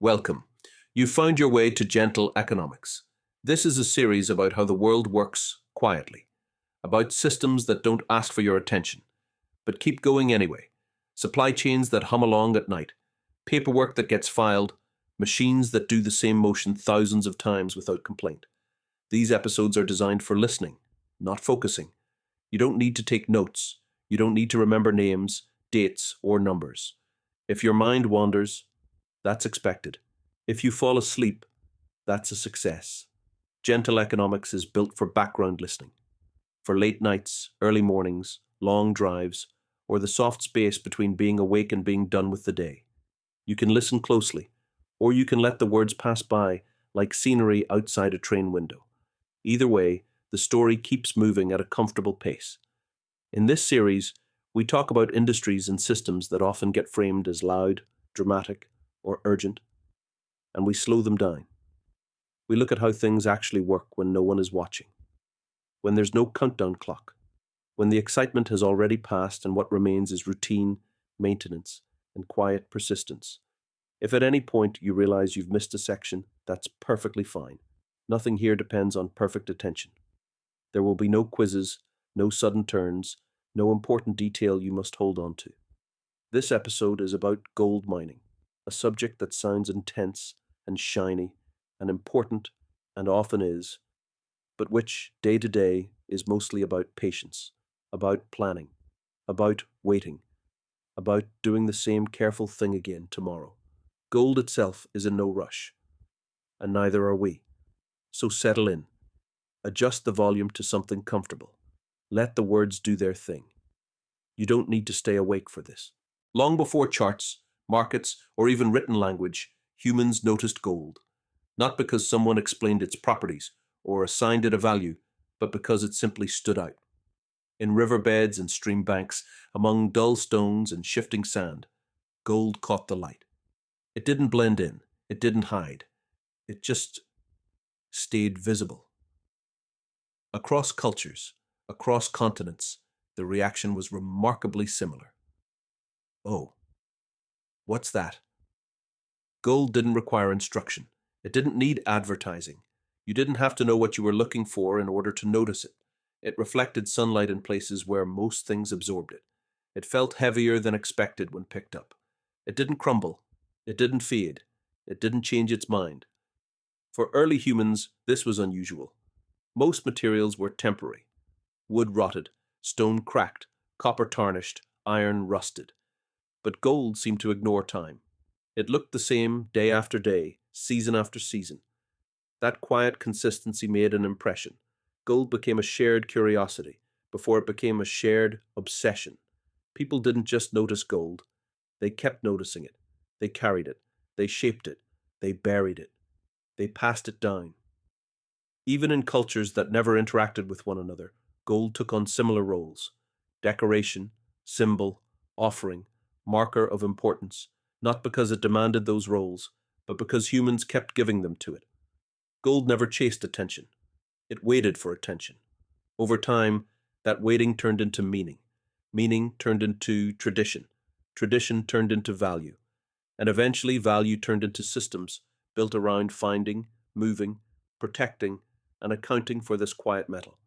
Welcome. You've found your way to Gentle Economics. This is a series about how the world works quietly, about systems that don't ask for your attention, but keep going anyway, supply chains that hum along at night, paperwork that gets filed, machines that do the same motion thousands of times without complaint. These episodes are designed for listening, not focusing. You don't need to take notes. You don't need to remember names, dates, or numbers. If your mind wanders, that's expected. If you fall asleep, that's a success. Gentle Economics is built for background listening, for late nights, early mornings, long drives, or the soft space between being awake and being done with the day. You can listen closely, or you can let the words pass by like scenery outside a train window. Either way, the story keeps moving at a comfortable pace. In this series, we talk about industries and systems that often get framed as loud, dramatic, or urgent, and we slow them down. We look at how things actually work when no one is watching, when there's no countdown clock, when the excitement has already passed and what remains is routine, maintenance, and quiet persistence. If at any point you realize you've missed a section, that's perfectly fine. Nothing here depends on perfect attention. There will be no quizzes, no sudden turns, no important detail you must hold on to. This episode is about gold mining, a subject that sounds intense and shiny and important and often is, but which day to day is mostly about patience, about planning, about waiting, about doing the same careful thing again tomorrow. Gold itself is in no rush, and neither are we. So settle in, adjust the volume to something comfortable. Let the words do their thing. You don't need to stay awake for this. Long before charts, markets, or even written language, humans noticed gold, not because someone explained its properties or assigned it a value, but because it simply stood out. In riverbeds and stream banks, among dull stones and shifting sand, gold caught the light. It didn't blend in, it didn't hide, it just stayed visible. Across cultures, across continents, the reaction was remarkably similar. Oh, what's that? Gold didn't require instruction. It didn't need advertising. You didn't have to know what you were looking for in order to notice it. It reflected sunlight in places where most things absorbed it. It felt heavier than expected when picked up. It didn't crumble. It didn't fade. It didn't change its mind. For early humans, this was unusual. Most materials were temporary. Wood rotted, stone cracked, copper tarnished, iron rusted. But gold seemed to ignore time. It looked the same day after day, season after season. That quiet consistency made an impression. Gold became a shared curiosity before it became a shared obsession. People didn't just notice gold. They kept noticing it. They carried it. They shaped it. They buried it. They passed it down. Even in cultures that never interacted with one another, gold took on similar roles: decoration, symbol, offering, marker of importance, not because it demanded those roles, but because humans kept giving them to it. Gold never chased attention. It waited for attention. Over time, that waiting turned into meaning. Meaning turned into tradition. Tradition turned into value. And eventually, value turned into systems built around finding, moving, protecting, and accounting for this quiet metal.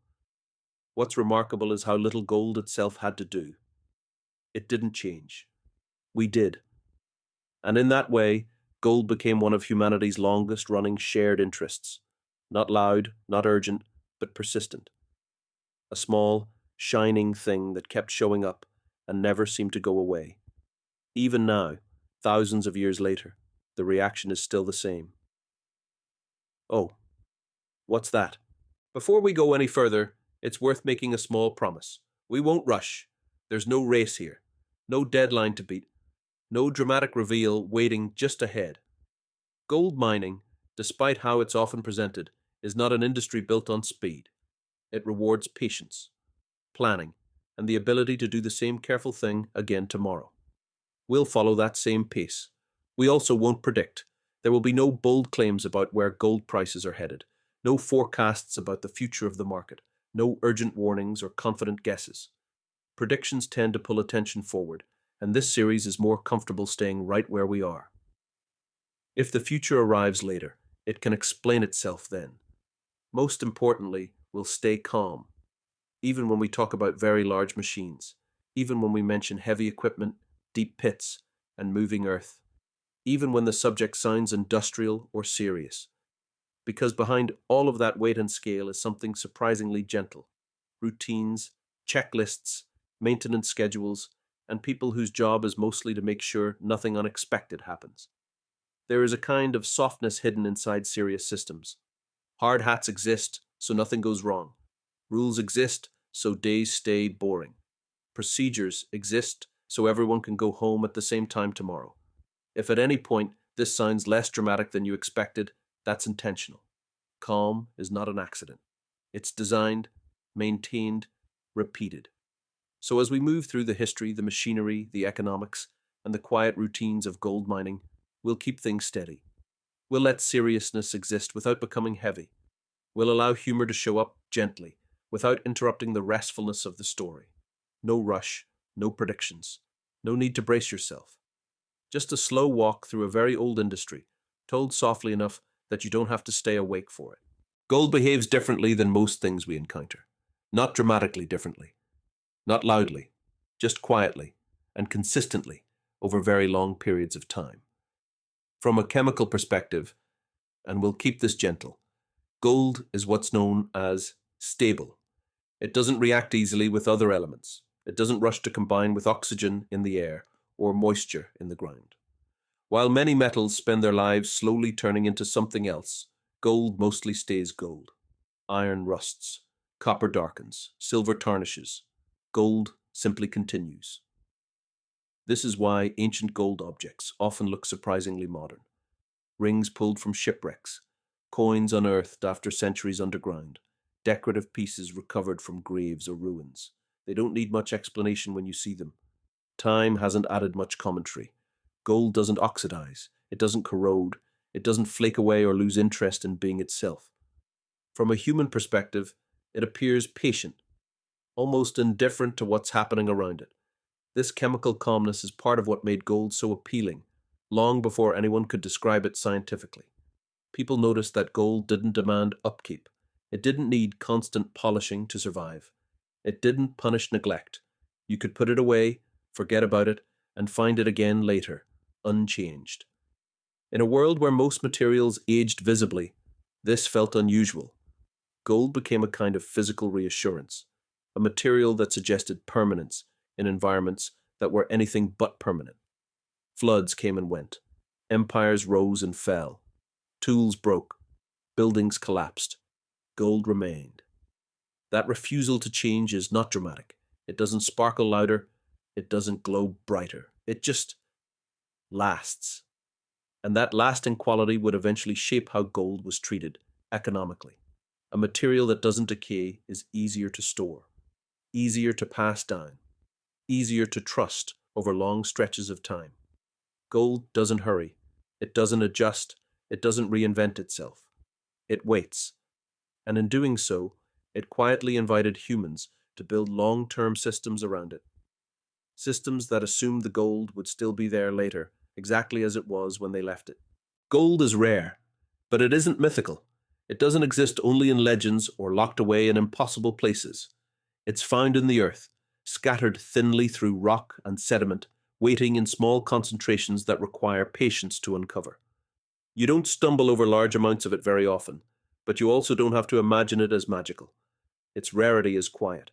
What's remarkable is how little gold itself had to do. It didn't change. We did. And in that way, gold became one of humanity's longest-running shared interests. Not loud, not urgent, but persistent. A small, shining thing that kept showing up and never seemed to go away. Even now, thousands of years later, the reaction is still the same. Oh, what's that? Before we go any further, it's worth making a small promise. We won't rush. There's no race here. No deadline to beat. No dramatic reveal waiting just ahead. Gold mining, despite how it's often presented, is not an industry built on speed. It rewards patience, planning, and the ability to do the same careful thing again tomorrow. We'll follow that same pace. We also won't predict. There will be no bold claims about where gold prices are headed, no forecasts about the future of the market, no urgent warnings or confident guesses. Predictions tend to pull attention forward, and this series is more comfortable staying right where we are. If the future arrives later, it can explain itself then. Most importantly, we'll stay calm, even when we talk about very large machines, even when we mention heavy equipment, deep pits, and moving earth, even when the subject sounds industrial or serious. Because behind all of that weight and scale is something surprisingly gentle: routines, checklists, maintenance schedules, and people whose job is mostly to make sure nothing unexpected happens. There is a kind of softness hidden inside serious systems. Hard hats exist, so nothing goes wrong. Rules exist, so days stay boring. Procedures exist, so everyone can go home at the same time tomorrow. If at any point this sounds less dramatic than you expected, that's intentional. Calm is not an accident. It's designed, maintained, repeated. So as we move through the history, the machinery, the economics, and the quiet routines of gold mining, we'll keep things steady. We'll let seriousness exist without becoming heavy. We'll allow humor to show up gently, without interrupting the restfulness of the story. No rush, no predictions, no need to brace yourself. Just a slow walk through a very old industry, told softly enough that you don't have to stay awake for it. Gold behaves differently than most things we encounter. Not dramatically differently, not loudly, just quietly and consistently over very long periods of time. From a chemical perspective, and we'll keep this gentle, gold is what's known as stable. It doesn't react easily with other elements. It doesn't rush to combine with oxygen in the air or moisture in the ground. While many metals spend their lives slowly turning into something else, gold mostly stays gold. Iron rusts, copper darkens, silver tarnishes. Gold simply continues. This is why ancient gold objects often look surprisingly modern. Rings pulled from shipwrecks, coins unearthed after centuries underground, decorative pieces recovered from graves or ruins. They don't need much explanation when you see them. Time hasn't added much commentary. Gold doesn't oxidize, it doesn't corrode, it doesn't flake away or lose interest in being itself. From a human perspective, it appears patient, almost indifferent to what's happening around it. This chemical calmness is part of what made gold so appealing, long before anyone could describe it scientifically. People noticed that gold didn't demand upkeep. It didn't need constant polishing to survive. It didn't punish neglect. You could put it away, forget about it, and find it again later, unchanged. In a world where most materials aged visibly, this felt unusual. Gold became a kind of physical reassurance, a material that suggested permanence in environments that were anything but permanent. Floods came and went. Empires rose and fell. Tools broke. Buildings collapsed. Gold remained. That refusal to change is not dramatic. It doesn't sparkle louder. It doesn't glow brighter. It just lasts. And that lasting quality would eventually shape how gold was treated economically. A material that doesn't decay is easier to store, easier to pass down, easier to trust over long stretches of time. Gold doesn't hurry. It doesn't adjust. It doesn't reinvent itself. It waits. And in doing so, it quietly invited humans to build long-term systems around it. Systems that assumed the gold would still be there later, exactly as it was when they left it. Gold is rare, but it isn't mythical. It doesn't exist only in legends or locked away in impossible places. It's found in the earth, scattered thinly through rock and sediment, waiting in small concentrations that require patience to uncover. You don't stumble over large amounts of it very often, but you also don't have to imagine it as magical. Its rarity is quiet.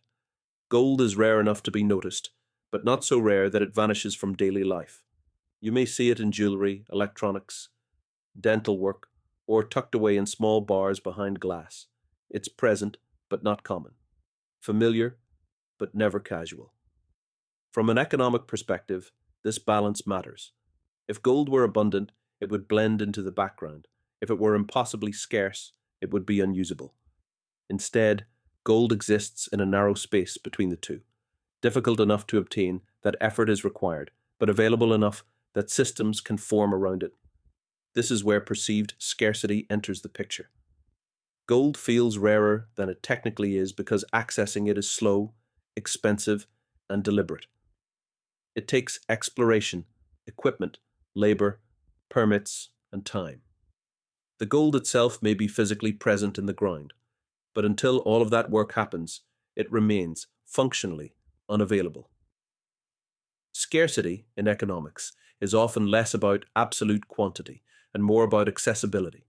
Gold is rare enough to be noticed, but not so rare that it vanishes from daily life. You may see it in jewelry, electronics, dental work, or tucked away in small bars behind glass. It's present, but not common. Familiar, but never casual. From an economic perspective, this balance matters. If gold were abundant, it would blend into the background. If it were impossibly scarce, it would be unusable. Instead, gold exists in a narrow space between the two, difficult enough to obtain that effort is required, but available enough that systems can form around it. This is where perceived scarcity enters the picture. Gold feels rarer than it technically is because accessing it is slow, expensive, and deliberate. It takes exploration, equipment, labor, permits, and time. The gold itself may be physically present in the ground, but until all of that work happens, it remains functionally unavailable. Scarcity in economics is often less about absolute quantity and more about accessibility.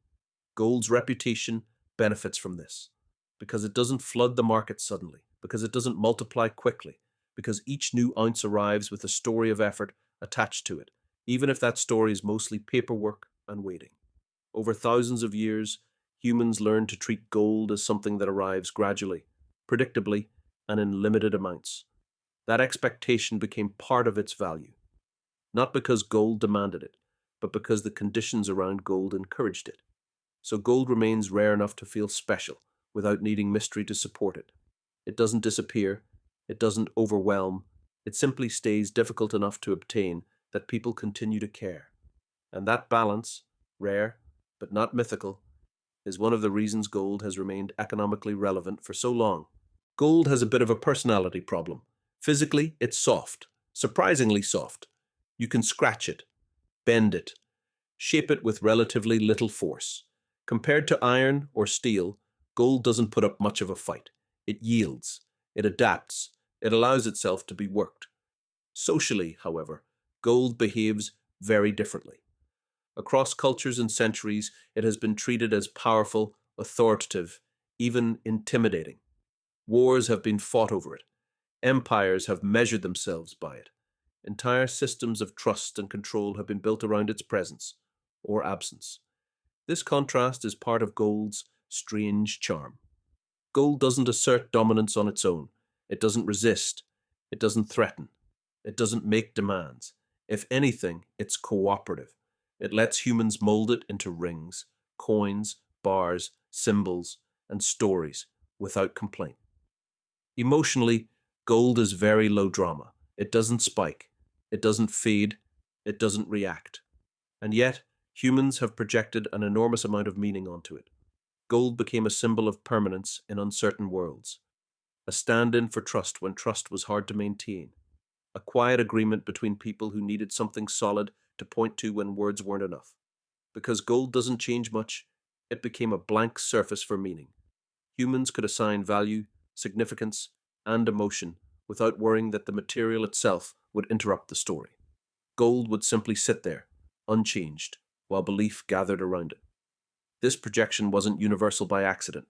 Gold's reputation benefits from this because it doesn't flood the market suddenly, because it doesn't multiply quickly, because each new ounce arrives with a story of effort attached to it, even if that story is mostly paperwork and waiting. Over thousands of years, humans learned to treat gold as something that arrives gradually, predictably, and in limited amounts. That expectation became part of its value, not because gold demanded it, but because the conditions around gold encouraged it. So gold remains rare enough to feel special without needing mystery to support it. It doesn't disappear, it doesn't overwhelm, it simply stays difficult enough to obtain that people continue to care. And that balance, rare but not mythical, is one of the reasons gold has remained economically relevant for so long. Gold has a bit of a personality problem. Physically, it's soft, surprisingly soft. You can scratch it, bend it, shape it with relatively little force. Compared to iron or steel, gold doesn't put up much of a fight. It yields, it adapts, it allows itself to be worked. Socially, however, gold behaves very differently. Across cultures and centuries, it has been treated as powerful, authoritative, even intimidating. Wars have been fought over it. Empires have measured themselves by it. Entire systems of trust and control have been built around its presence or absence. This contrast is part of gold's strange charm. Gold doesn't assert dominance on its own. It doesn't resist. It doesn't threaten. It doesn't make demands. If anything, it's cooperative. It lets humans mold it into rings, coins, bars, symbols, and stories without complaint. Emotionally, gold is very low drama. It doesn't spike. It doesn't fade. It doesn't react. And yet, humans have projected an enormous amount of meaning onto it. Gold became a symbol of permanence in uncertain worlds, a stand-in for trust when trust was hard to maintain, a quiet agreement between people who needed something solid to point to when words weren't enough. Because gold doesn't change much, it became a blank surface for meaning. Humans could assign value, significance, and emotion without worrying that the material itself would interrupt the story. Gold would simply sit there, unchanged, while belief gathered around it. This projection wasn't universal by accident.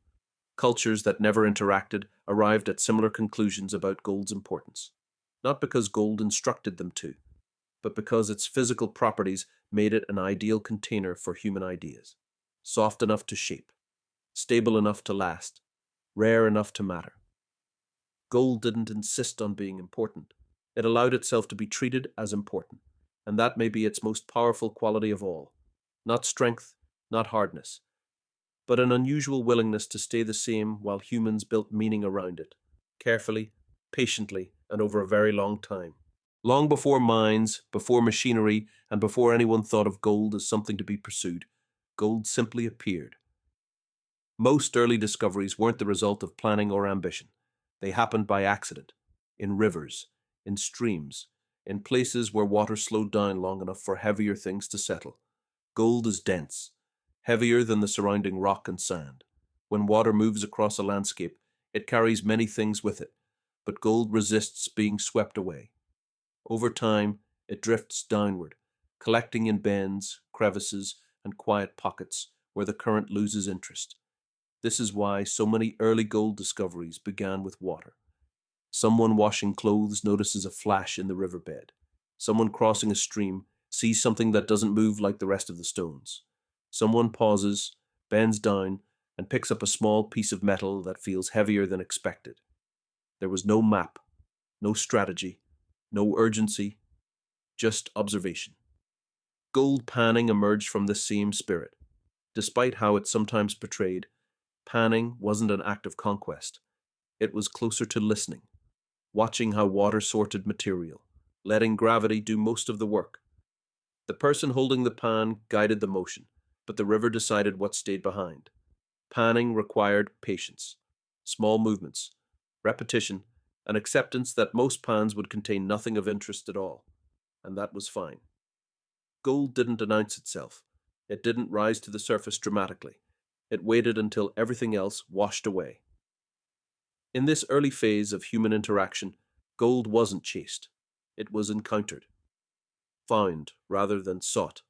Cultures that never interacted arrived at similar conclusions about gold's importance, not because gold instructed them to, but because its physical properties made it an ideal container for human ideas, soft enough to shape, stable enough to last, rare enough to matter. Gold didn't insist on being important. It allowed itself to be treated as important, and that may be its most powerful quality of all. Not strength, not hardness, but an unusual willingness to stay the same while humans built meaning around it, carefully, patiently, and over a very long time. Long before mines, before machinery, and before anyone thought of gold as something to be pursued, gold simply appeared. Most early discoveries weren't the result of planning or ambition. They happened by accident, in rivers, in streams, in places where water slowed down long enough for heavier things to settle. Gold is dense, heavier than the surrounding rock and sand. When water moves across a landscape, it carries many things with it, but gold resists being swept away. Over time, it drifts downward, collecting in bends, crevices, and quiet pockets where the current loses interest. This is why so many early gold discoveries began with water. Someone washing clothes notices a flash in the riverbed. Someone crossing a stream sees something that doesn't move like the rest of the stones. Someone pauses, bends down, and picks up a small piece of metal that feels heavier than expected. There was no map, no strategy, no urgency, just observation. Gold panning emerged from this same spirit. Despite how it's sometimes portrayed, panning wasn't an act of conquest. It was closer to listening, watching how water sorted material, letting gravity do most of the work. The person holding the pan guided the motion, but the river decided what stayed behind. Panning required patience, small movements, repetition, and acceptance that most pans would contain nothing of interest at all, and that was fine. Gold didn't announce itself. It didn't rise to the surface dramatically. It waited until everything else washed away. In this early phase of human interaction, gold wasn't chased. It was encountered, found rather than sought.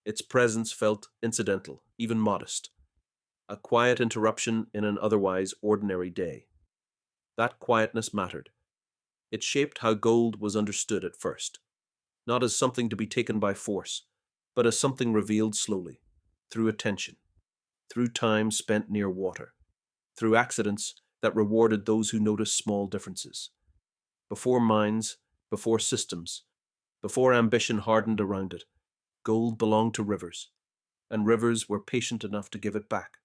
Its presence felt incidental, even modest, a quiet interruption in an otherwise ordinary day. That quietness mattered. It shaped how gold was understood at first, not as something to be taken by force, but as something revealed slowly, through attention, through time spent near water, through accidents that rewarded those who noticed small differences. Before minds, before systems, before ambition hardened around it, gold belonged to rivers, and rivers were patient enough to give it back,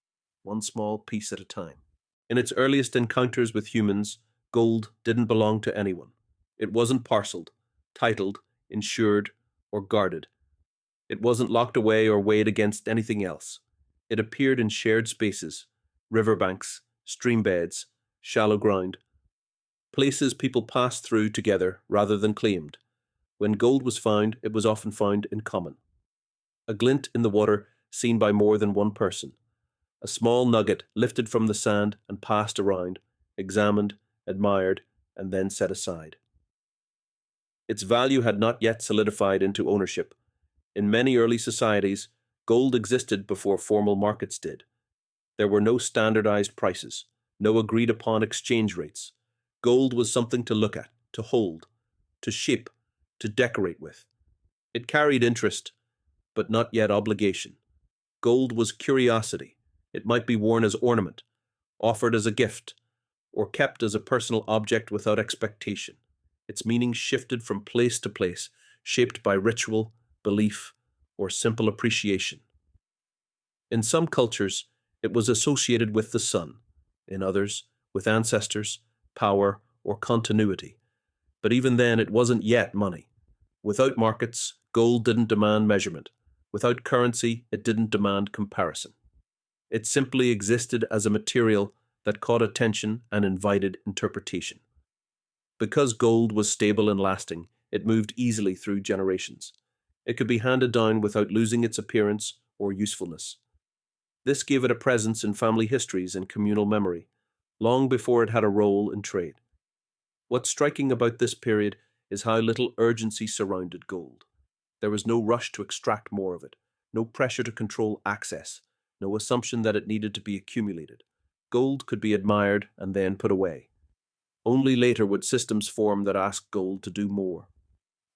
one small piece at a time. In its earliest encounters with humans, gold didn't belong to anyone. It wasn't parceled, titled, insured, or guarded. It wasn't locked away or weighed against anything else. It appeared in shared spaces, riverbanks, stream beds, shallow ground, places people passed through together rather than claimed. When gold was found, it was often found in common. A glint in the water seen by more than one person. A small nugget lifted from the sand and passed around, examined, admired, and then set aside. Its value had not yet solidified into ownership. In many early societies, gold existed before formal markets did. There were no standardized prices, no agreed upon exchange rates. Gold was something to look at, to hold, to shape, to decorate with. It carried interest, but not yet obligation. Gold was curiosity. It might be worn as ornament, offered as a gift, or kept as a personal object without expectation. Its meaning shifted from place to place, shaped by ritual, belief, or simple appreciation. In some cultures, it was associated with the sun, in others, with ancestors, power, or continuity. But even then, it wasn't yet money. Without markets, gold didn't demand measurement. Without currency, it didn't demand comparison. It simply existed as a material that caught attention and invited interpretation. Because gold was stable and lasting, it moved easily through generations. It could be handed down without losing its appearance or usefulness. This gave it a presence in family histories and communal memory, long before it had a role in trade. What's striking about this period is how little urgency surrounded gold. There was no rush to extract more of it, no pressure to control access, no assumption that it needed to be accumulated. Gold could be admired and then put away. Only later would systems form that asked gold to do more,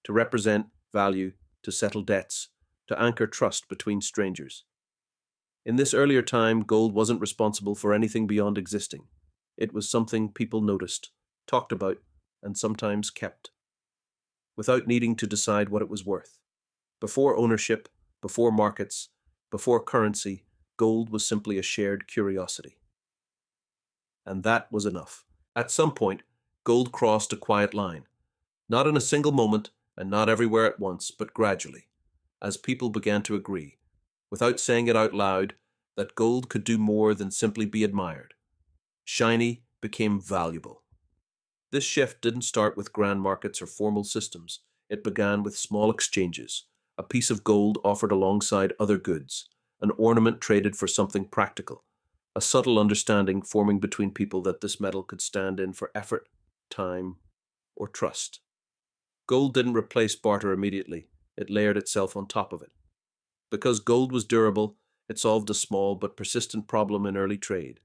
to represent value, to settle debts, to anchor trust between strangers. In this earlier time, gold wasn't responsible for anything beyond existing. It was something people noticed, talked about, and sometimes kept, without needing to decide what it was worth. Before ownership, before markets, before currency, gold was simply a shared curiosity. And that was enough. At some point, gold crossed a quiet line, not in a single moment and not everywhere at once, but gradually, as people began to agree, without saying it out loud, that gold could do more than simply be admired. Shiny became valuable. This shift didn't start with grand markets or formal systems. It began with small exchanges, a piece of gold offered alongside other goods, an ornament traded for something practical, a subtle understanding forming between people that this metal could stand in for effort, time, or trust. Gold didn't replace barter immediately, it layered itself on top of it. Because gold was durable, it solved a small but persistent problem in early trade.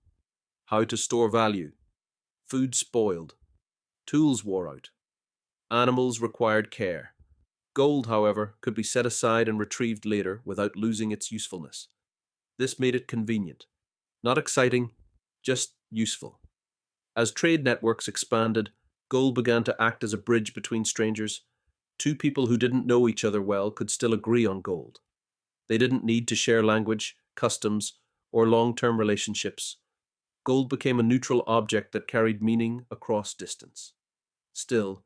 How to store value. Food spoiled. Tools wore out. Animals required care. Gold, however, could be set aside and retrieved later without losing its usefulness. This made it convenient. Not exciting, just useful. As trade networks expanded, gold began to act as a bridge between strangers. Two people who didn't know each other well could still agree on gold. They didn't need to share language, customs, or long-term relationships. Gold became a neutral object that carried meaning across distance. Still,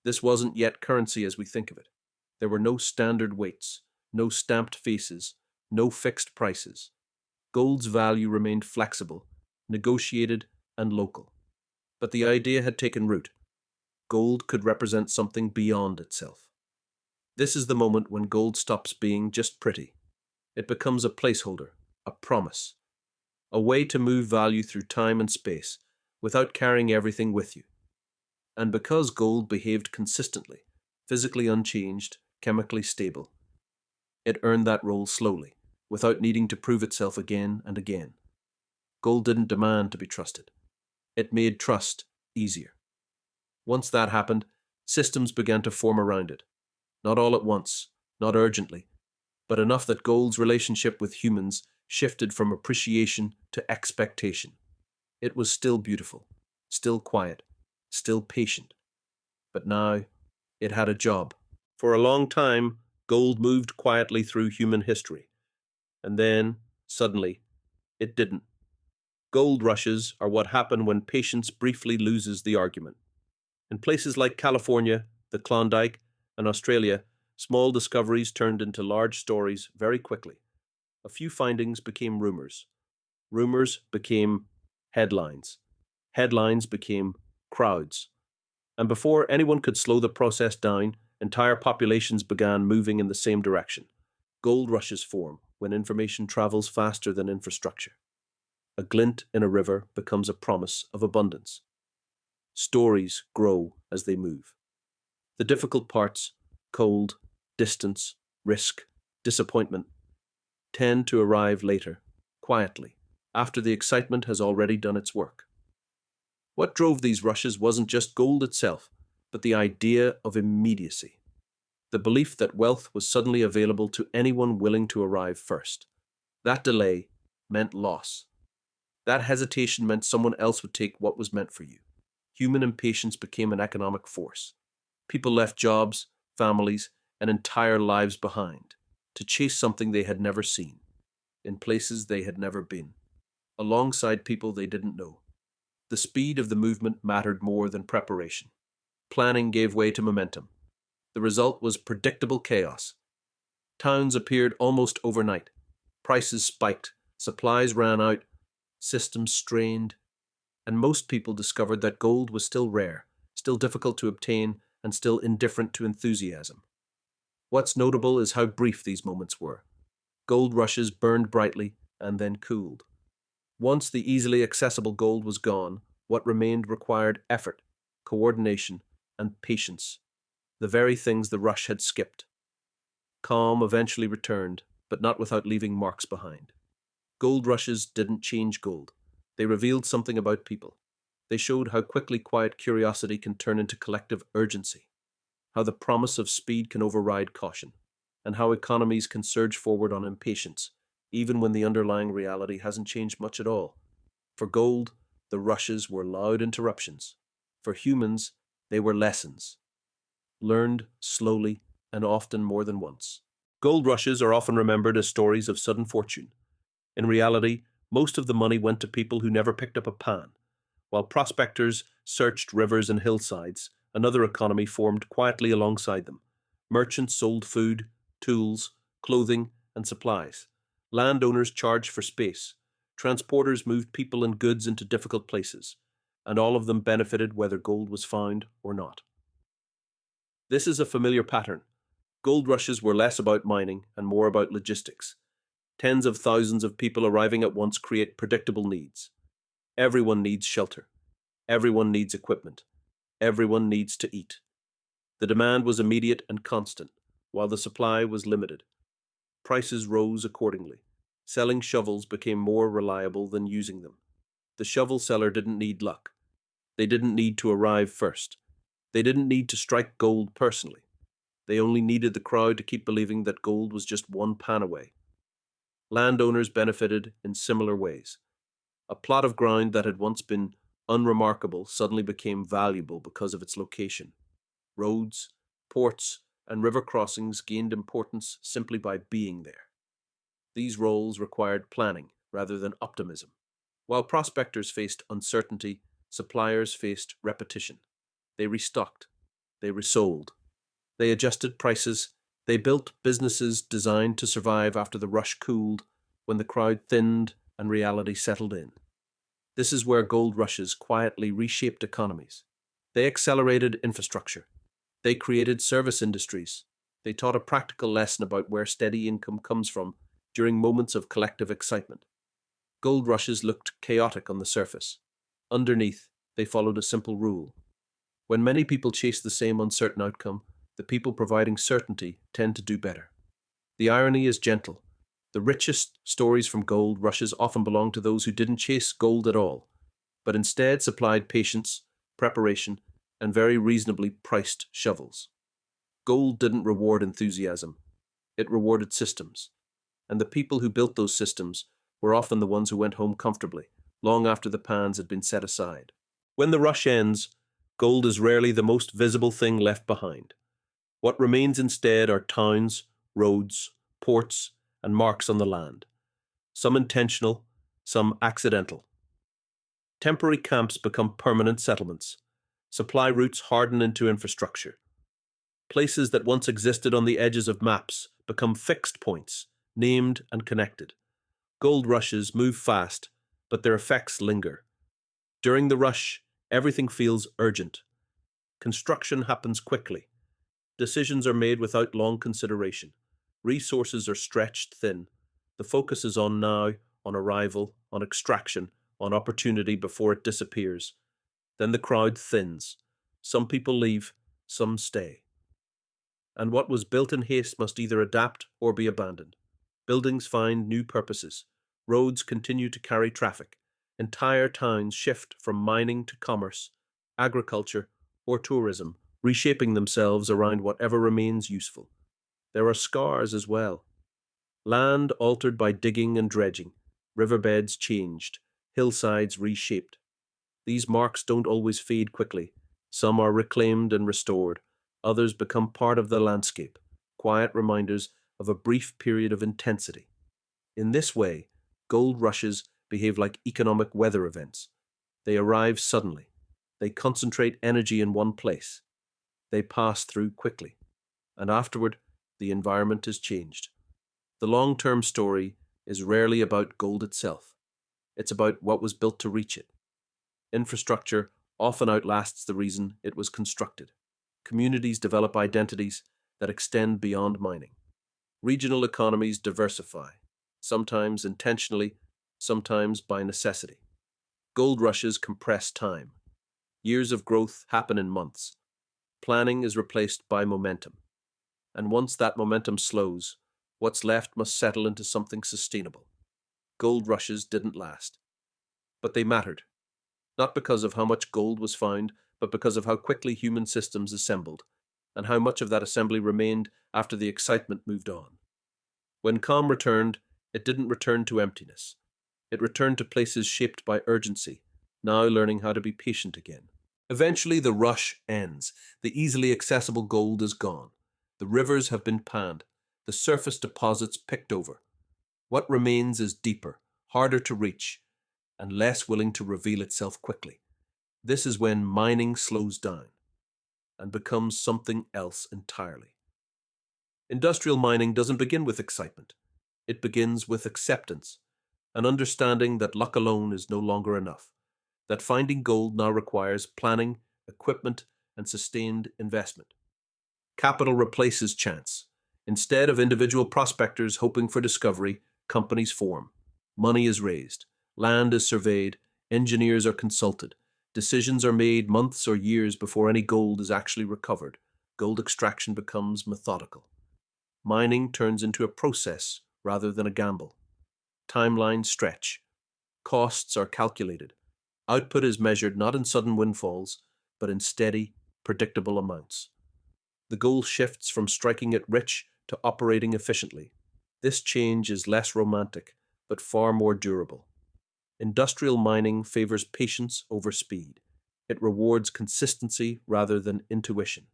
this wasn't yet currency as we think of it. There were no standard weights, no stamped faces, no fixed prices. Gold's value remained flexible, negotiated, and local. But the idea had taken root. Gold could represent something beyond itself. This is the moment when gold stops being just pretty. It becomes a placeholder, a promise, a way to move value through time and space without carrying everything with you. And because gold behaved consistently, physically unchanged, chemically stable, it earned that role slowly, without needing to prove itself again and again. Gold didn't demand to be trusted. It made trust easier. Once that happened, systems began to form around it. Not all at once, not urgently, but enough that gold's relationship with humans shifted from appreciation to expectation. It was still beautiful, still quiet, still patient. But now, it had a job. For a long time, gold moved quietly through human history. And then, suddenly, it didn't. Gold rushes are what happen when patience briefly loses the argument. In places like California, the Klondike, and Australia, small discoveries turned into large stories very quickly. A few findings became rumors. Rumors became headlines. Headlines became crowds. And before anyone could slow the process down, entire populations began moving in the same direction. Gold rushes form when information travels faster than infrastructure. A glint in a river becomes a promise of abundance. Stories grow as they move. The difficult parts, cold, distance, risk, disappointment, tend to arrive later, quietly, after the excitement has already done its work. What drove these rushes wasn't just gold itself, but the idea of immediacy, the belief that wealth was suddenly available to anyone willing to arrive first. That delay meant loss. That hesitation meant someone else would take what was meant for you. Human impatience became an economic force. People left jobs, families, and entire lives behind to chase something they had never seen, in places they had never been, alongside people they didn't know. The speed of the movement mattered more than preparation. Planning gave way to momentum. The result was predictable chaos. Towns appeared almost overnight. Prices spiked, supplies ran out, systems strained, and most people discovered that gold was still rare, still difficult to obtain, and still indifferent to enthusiasm. What's notable is how brief these moments were. Gold rushes burned brightly and then cooled. Once the easily accessible gold was gone, what remained required effort, coordination, and patience, the very things the rush had skipped. Calm eventually returned, but not without leaving marks behind. Gold rushes didn't change gold. They revealed something about people. They showed how quickly quiet curiosity can turn into collective urgency, how the promise of speed can override caution, and how economies can surge forward on impatience, even when the underlying reality hasn't changed much at all. For gold, the rushes were loud interruptions. For humans, they were lessons, learned slowly and often more than once. Gold rushes are often remembered as stories of sudden fortune. In reality, most of the money went to people who never picked up a pan. While prospectors searched rivers and hillsides, another economy formed quietly alongside them. Merchants sold food, tools, clothing, and supplies. Landowners charged for space. Transporters moved people and goods into difficult places, and all of them benefited whether gold was found or not. This is a familiar pattern. Gold rushes were less about mining and more about logistics. Tens of thousands of people arriving at once create predictable needs. Everyone needs shelter. Everyone needs equipment. Everyone needs to eat. The demand was immediate and constant, while the supply was limited. Prices rose accordingly. Selling shovels became more reliable than using them. The shovel seller didn't need luck. They didn't need to arrive first. They didn't need to strike gold personally. They only needed the crowd to keep believing that gold was just one pan away. Landowners benefited in similar ways. A plot of ground that had once been unremarkable suddenly became valuable because of its location. Roads, ports, and river crossings gained importance simply by being there. These roles required planning rather than optimism. While prospectors faced uncertainty, suppliers faced repetition. They restocked. They resold. They adjusted prices. They built businesses designed to survive after the rush cooled, when the crowd thinned and reality settled in. This is where gold rushes quietly reshaped economies. They accelerated infrastructure. They created service industries. They taught a practical lesson about where steady income comes from during moments of collective excitement. Gold rushes looked chaotic on the surface. Underneath, they followed a simple rule. When many people chase the same uncertain outcome, the people providing certainty tend to do better. The irony is gentle. The richest stories from gold rushes often belong to those who didn't chase gold at all, but instead supplied patience, preparation, and very reasonably priced shovels. Gold didn't reward enthusiasm, it rewarded systems. And the people who built those systems were often the ones who went home comfortably, long after the pans had been set aside. When the rush ends, gold is rarely the most visible thing left behind. What remains instead are towns, roads, ports, and marks on the land, some intentional, some accidental. Temporary camps become permanent settlements. Supply routes harden into infrastructure. Places that once existed on the edges of maps become fixed points, named and connected. Gold rushes move fast, but their effects linger. During the rush, everything feels urgent. Construction happens quickly. Decisions are made without long consideration. Resources are stretched thin. The focus is on now, on arrival, on extraction, on opportunity before it disappears. Then the crowd thins. Some people leave, some stay. And what was built in haste must either adapt or be abandoned. Buildings find new purposes. Roads continue to carry traffic. Entire towns shift from mining to commerce, agriculture, or tourism, reshaping themselves around whatever remains useful. There are scars as well. Land altered by digging and dredging, riverbeds changed, hillsides reshaped. These marks don't always fade quickly. Some are reclaimed and restored. Others become part of the landscape, quiet reminders of a brief period of intensity. In this way, gold rushes behave like economic weather events. They arrive suddenly. They concentrate energy in one place. They pass through quickly. And afterward, the environment is changed. The long-term story is rarely about gold itself. It's about what was built to reach it. Infrastructure often outlasts the reason it was constructed. Communities develop identities that extend beyond mining. Regional economies diversify, sometimes intentionally, sometimes by necessity. Gold rushes compress time. Years of growth happen in months. Planning is replaced by momentum. And once that momentum slows, what's left must settle into something sustainable. Gold rushes didn't last. But they mattered, not because of how much gold was found, but because of how quickly human systems assembled, and how much of that assembly remained after the excitement moved on. When calm returned, it didn't return to emptiness. It returned to places shaped by urgency, now learning how to be patient again. Eventually, the rush ends. The easily accessible gold is gone. The rivers have been panned. The surface deposits picked over. What remains is deeper, harder to reach, and less willing to reveal itself quickly. This is when mining slows down and becomes something else entirely. Industrial mining doesn't begin with excitement. It begins with acceptance, an understanding that luck alone is no longer enough, that finding gold now requires planning, equipment, and sustained investment. Capital replaces chance. Instead of individual prospectors hoping for discovery, companies form. Money is raised. Land is surveyed. Engineers are consulted. Decisions are made months or years before any gold is actually recovered. Gold extraction becomes methodical. Mining turns into a process rather than a gamble. Timelines stretch. Costs are calculated. Output is measured not in sudden windfalls, but in steady, predictable amounts. The goal shifts from striking it rich to operating efficiently. This change is less romantic, but far more durable. Industrial mining favors patience over speed. It rewards consistency rather than intuition.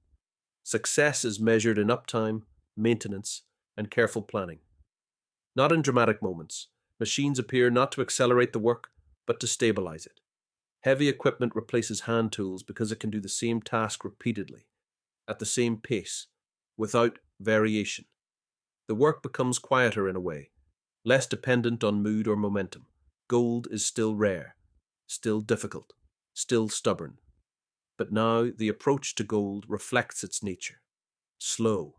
Success is measured in uptime, maintenance, and careful planning. Not in dramatic moments. Machines appear not to accelerate the work, but to stabilize it. Heavy equipment replaces hand tools because it can do the same task repeatedly, at the same pace, without variation. The work becomes quieter in a way, less dependent on mood or momentum. Gold is still rare, still difficult, still stubborn. But now the approach to gold reflects its nature. Slow,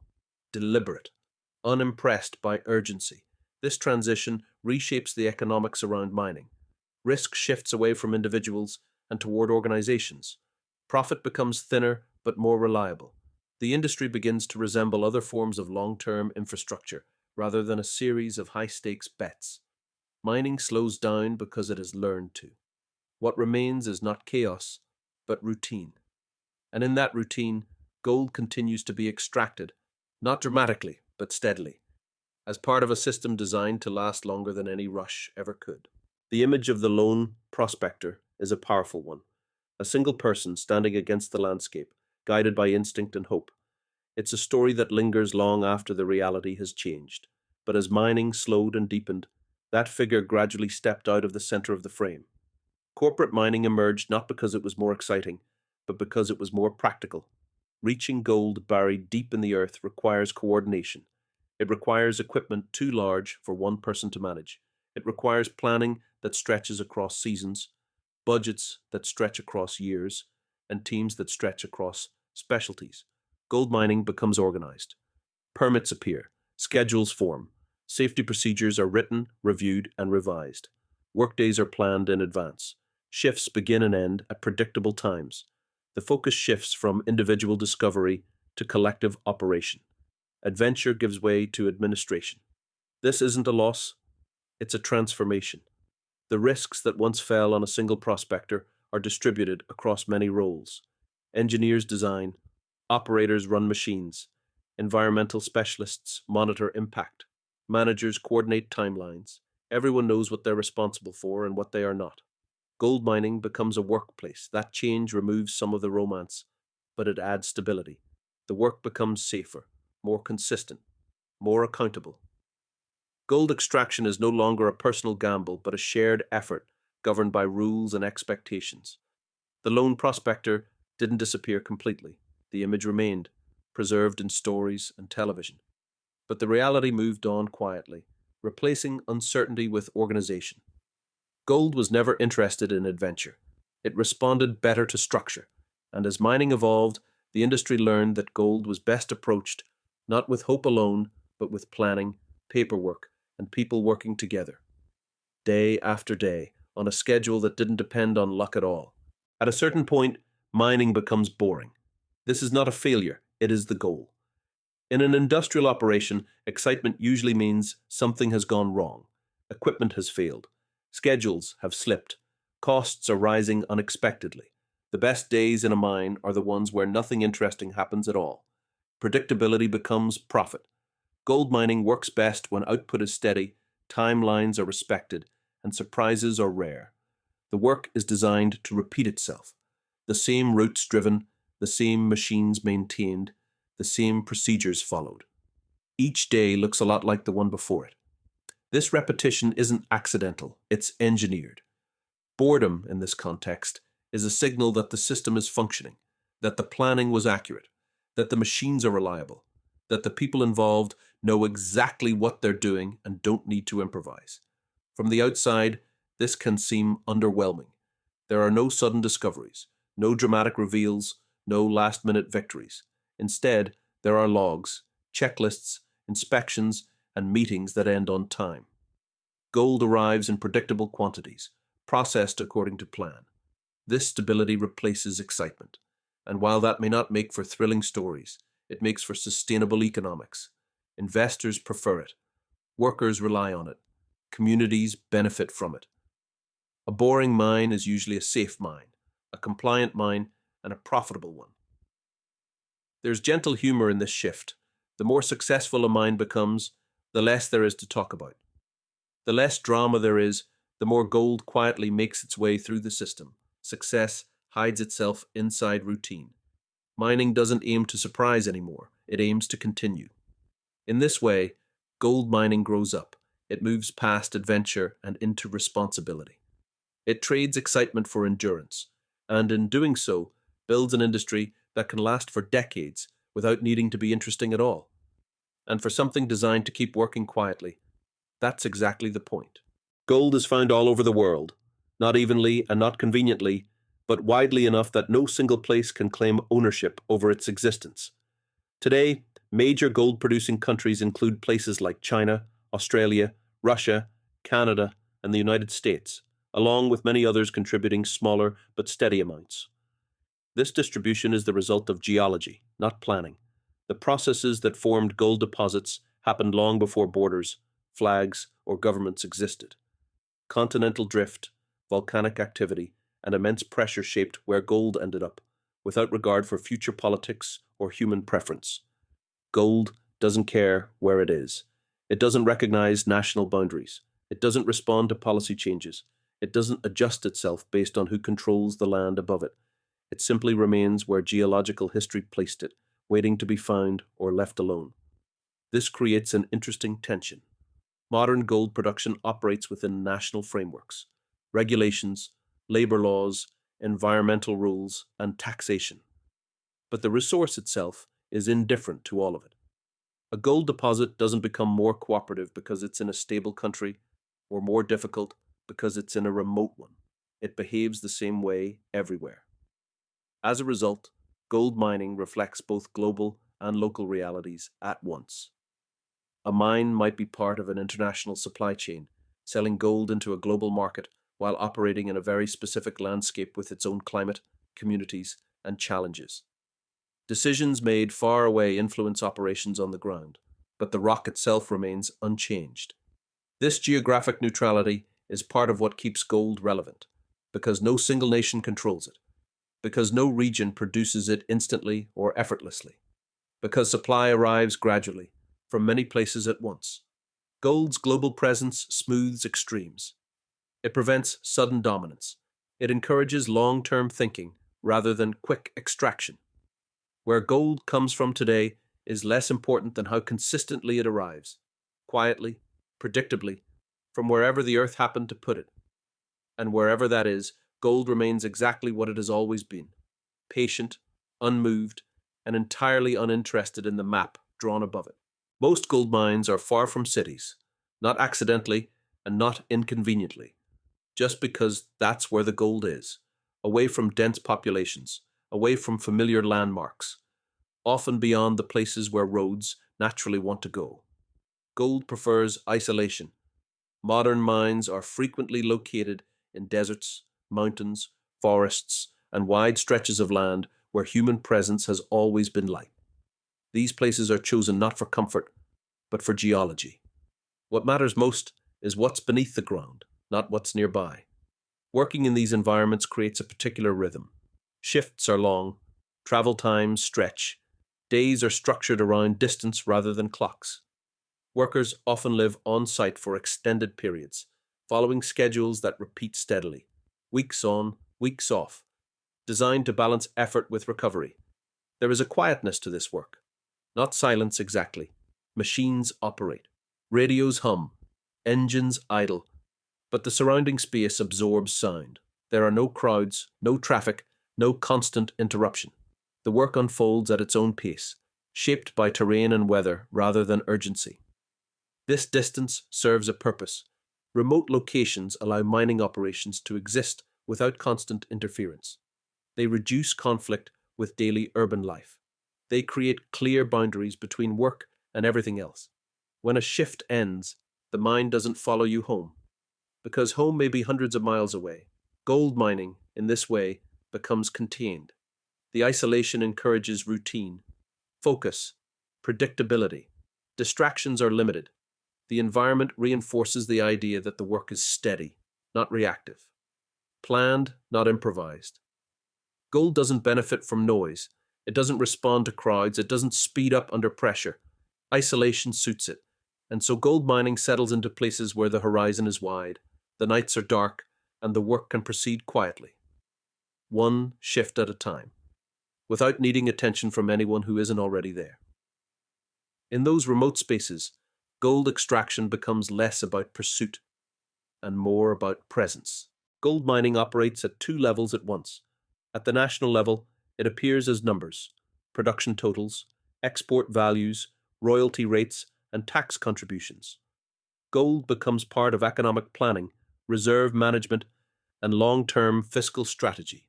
deliberate, unimpressed by urgency. This transition reshapes the economics around mining. Risk shifts away from individuals and toward organizations. Profit becomes thinner but more reliable. The industry begins to resemble other forms of long-term infrastructure rather than a series of high-stakes bets. Mining slows down because it has learned to. What remains is not chaos, but routine. And in that routine, gold continues to be extracted, not dramatically, but steadily, as part of a system designed to last longer than any rush ever could. The image of the lone prospector is a powerful one, a single person standing against the landscape, guided by instinct and hope. It's a story that lingers long after the reality has changed. But as mining slowed and deepened, that figure gradually stepped out of the center of the frame. Corporate mining emerged not because it was more exciting, but because it was more practical. Reaching gold buried deep in the earth requires coordination. It requires equipment too large for one person to manage. It requires planning that stretches across seasons, budgets that stretch across years, and teams that stretch across specialties. Gold mining becomes organized. Permits appear, schedules form, safety procedures are written, reviewed, and revised. Workdays are planned in advance. Shifts begin and end at predictable times. The focus shifts from individual discovery to collective operation. Adventure gives way to administration. This isn't a loss, it's a transformation. The risks that once fell on a single prospector are distributed across many roles. Engineers design, operators run machines, environmental specialists monitor impact, managers coordinate timelines. Everyone knows what they're responsible for and what they are not. Gold mining becomes a workplace. That change removes some of the romance, but it adds stability. The work becomes safer, more consistent, more accountable. Gold extraction is no longer a personal gamble, but a shared effort governed by rules and expectations. The lone prospector didn't disappear completely. The image remained, preserved in stories and television. But the reality moved on quietly, replacing uncertainty with organization. Gold was never interested in adventure. It responded better to structure. And as mining evolved, the industry learned that gold was best approached not with hope alone, but with planning, paperwork, and people working together, day after day, on a schedule that didn't depend on luck at all. At a certain point, mining becomes boring. This is not a failure, it is the goal. In an industrial operation, excitement usually means something has gone wrong. Equipment has failed. Schedules have slipped. Costs are rising unexpectedly. The best days in a mine are the ones where nothing interesting happens at all. Predictability becomes profit. Gold mining works best when output is steady, timelines are respected, and surprises are rare. The work is designed to repeat itself. The same routes driven, the same machines maintained, the same procedures followed. Each day looks a lot like the one before it. This repetition isn't accidental, it's engineered. Boredom, in this context, is a signal that the system is functioning, that the planning was accurate, that the machines are reliable, that the people involved know exactly what they're doing and don't need to improvise. From the outside, this can seem underwhelming. There are no sudden discoveries, no dramatic reveals, no last-minute victories. Instead, there are logs, checklists, inspections, and meetings that end on time. Gold arrives in predictable quantities, processed according to plan. This stability replaces excitement. And while that may not make for thrilling stories, it makes for sustainable economics. Investors prefer it. Workers rely on it. Communities benefit from it. A boring mine is usually a safe mine, a compliant mine, and a profitable one. There's gentle humor in this shift. The more successful a mine becomes, the less there is to talk about. The less drama there is, the more gold quietly makes its way through the system. Success hides itself inside routine. Mining doesn't aim to surprise anymore, it aims to continue. In this way, gold mining grows up. It moves past adventure and into responsibility. It trades excitement for endurance, and in doing so, builds an industry that can last for decades without needing to be interesting at all. And for something designed to keep working quietly, that's exactly the point. Gold is found all over the world, not evenly and not conveniently, but widely enough that no single place can claim ownership over its existence. Today, major gold-producing countries include places like China, Australia, Russia, Canada, and the United States, along with many others contributing smaller but steady amounts. This distribution is the result of geology, not planning. The processes that formed gold deposits happened long before borders, flags, or governments existed. Continental drift, volcanic activity, and immense pressure shaped where gold ended up, without regard for future politics or human preference. Gold doesn't care where it is. It doesn't recognize national boundaries. It doesn't respond to policy changes. It doesn't adjust itself based on who controls the land above it. It simply remains where geological history placed it, waiting to be found or left alone. This creates an interesting tension. Modern gold production operates within national frameworks, regulations, labor laws, environmental rules, and taxation. But the resource itself is indifferent to all of it. A gold deposit doesn't become more cooperative because it's in a stable country or more difficult because it's in a remote one. It behaves the same way everywhere. As a result, gold mining reflects both global and local realities at once. A mine might be part of an international supply chain, selling gold into a global market while operating in a very specific landscape with its own climate, communities, and challenges. Decisions made far away influence operations on the ground, but the rock itself remains unchanged. This geographic neutrality is part of what keeps gold relevant, because no single nation controls it, because no region produces it instantly or effortlessly, because supply arrives gradually, from many places at once. Gold's global presence smooths extremes. It prevents sudden dominance. It encourages long-term thinking rather than quick extraction. Where gold comes from today is less important than how consistently it arrives, quietly, predictably, from wherever the earth happened to put it. And wherever that is, gold remains exactly what it has always been: patient, unmoved, and entirely uninterested in the map drawn above it. Most gold mines are far from cities, not accidentally and not inconveniently, just because that's where the gold is, away from dense populations, away from familiar landmarks, often beyond the places where roads naturally want to go. Gold prefers isolation. Modern mines are frequently located in deserts, mountains, forests, and wide stretches of land where human presence has always been light. These places are chosen not for comfort, but for geology. What matters most is what's beneath the ground, not what's nearby. Working in these environments creates a particular rhythm. Shifts are long, travel times stretch, days are structured around distance rather than clocks. Workers often live on site for extended periods, following schedules that repeat steadily, weeks on, weeks off, designed to balance effort with recovery. There is a quietness to this work. Not silence exactly. Machines operate. Radios hum. Engines idle. But the surrounding space absorbs sound. There are no crowds, no traffic, no constant interruption. The work unfolds at its own pace, shaped by terrain and weather rather than urgency. This distance serves a purpose. Remote locations allow mining operations to exist without constant interference. They reduce conflict with daily urban life. They create clear boundaries between work and everything else. When a shift ends, the mine doesn't follow you home, because home may be hundreds of miles away. Gold mining, in this way, becomes contained. The isolation encourages routine, focus, predictability. Distractions are limited. The environment reinforces the idea that the work is steady, not reactive, planned, not improvised. Gold doesn't benefit from noise. It doesn't respond to crowds. It doesn't speed up under pressure. Isolation suits it. And so gold mining settles into places where the horizon is wide, the nights are dark, and the work can proceed quietly, one shift at a time, without needing attention from anyone who isn't already there. In those remote spaces, gold extraction becomes less about pursuit and more about presence. Gold mining operates at two levels at once. At the national level, it appears as numbers: production totals, export values, royalty rates, and tax contributions. Gold becomes part of economic planning, reserve management, and long-term fiscal strategy.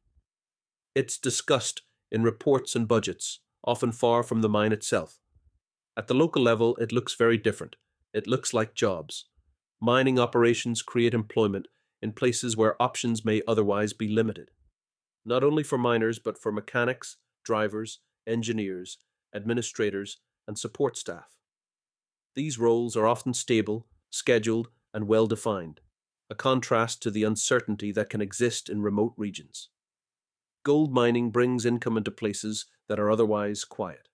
It's discussed in reports and budgets, often far from the mine itself. At the local level, it looks very different. It looks like jobs. Mining operations create employment in places where options may otherwise be limited, not only for miners but for mechanics, drivers, engineers, administrators, and support staff. These roles are often stable, scheduled, and well defined, a contrast to the uncertainty that can exist in remote regions. Gold mining brings income into places that are otherwise quiet.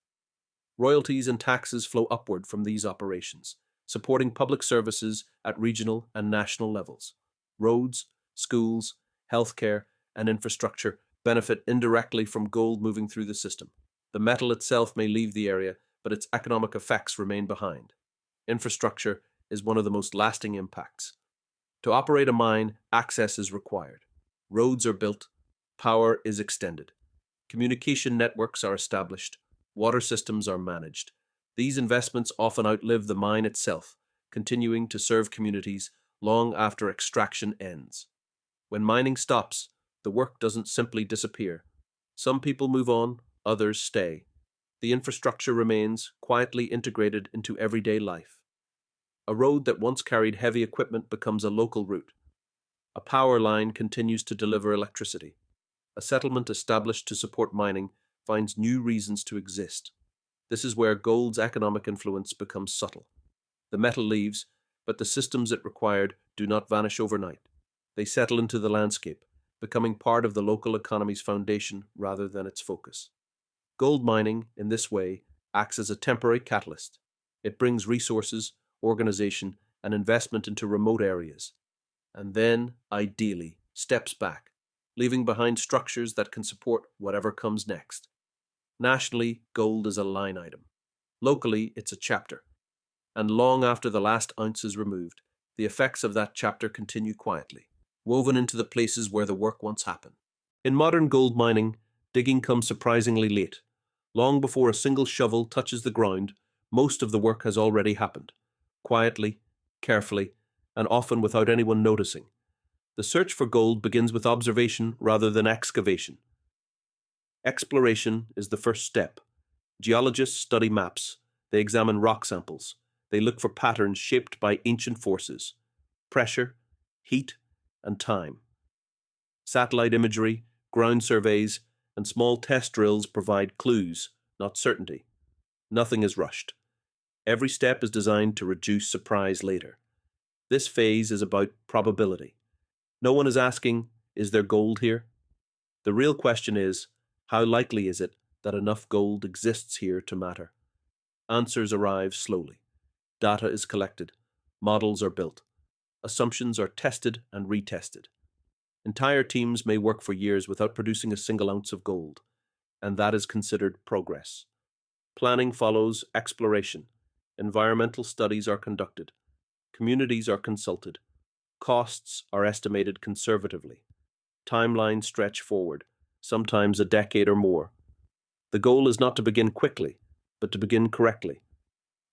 Royalties and taxes flow upward from these operations, supporting public services at regional and national levels. Roads, schools, healthcare, and infrastructure benefit indirectly from gold moving through the system. The metal itself may leave the area, but its economic effects remain behind. Infrastructure is one of the most lasting impacts. To operate a mine, access is required. Roads are built, power is extended, communication networks are established, water systems are managed. These investments often outlive the mine itself, continuing to serve communities long after extraction ends. When mining stops, the work doesn't simply disappear. Some people move on, others stay. The infrastructure remains quietly integrated into everyday life. A road that once carried heavy equipment becomes a local route. A power line continues to deliver electricity. A settlement established to support mining finds new reasons to exist. This is where gold's economic influence becomes subtle. The metal leaves, but the systems it required do not vanish overnight. They settle into the landscape, becoming part of the local economy's foundation rather than its focus. Gold mining, in this way, acts as a temporary catalyst. It brings resources, organization, and investment into remote areas, and then, ideally, steps back, leaving behind structures that can support whatever comes next. Nationally, gold is a line item. Locally, it's a chapter. And long after the last ounce is removed, the effects of that chapter continue quietly, woven into the places where the work once happened. In modern gold mining, digging comes surprisingly late. Long before a single shovel touches the ground, most of the work has already happened, quietly, carefully, and often without anyone noticing. The search for gold begins with observation rather than excavation. Exploration is the first step. Geologists study maps. They examine rock samples. They look for patterns shaped by ancient forces: pressure, heat, and time. Satellite imagery, ground surveys, and small test drills provide clues, not certainty. Nothing is rushed. Every step is designed to reduce surprise later. This phase is about probability. No one is asking, is there gold here? The real question is, how likely is it that enough gold exists here to matter? Answers arrive slowly. Data is collected. Models are built. Assumptions are tested and retested. Entire teams may work for years without producing a single ounce of gold, and that is considered progress. Planning follows exploration. Environmental studies are conducted. Communities are consulted. Costs are estimated conservatively. Timelines stretch forward, sometimes a decade or more. The goal is not to begin quickly, but to begin correctly.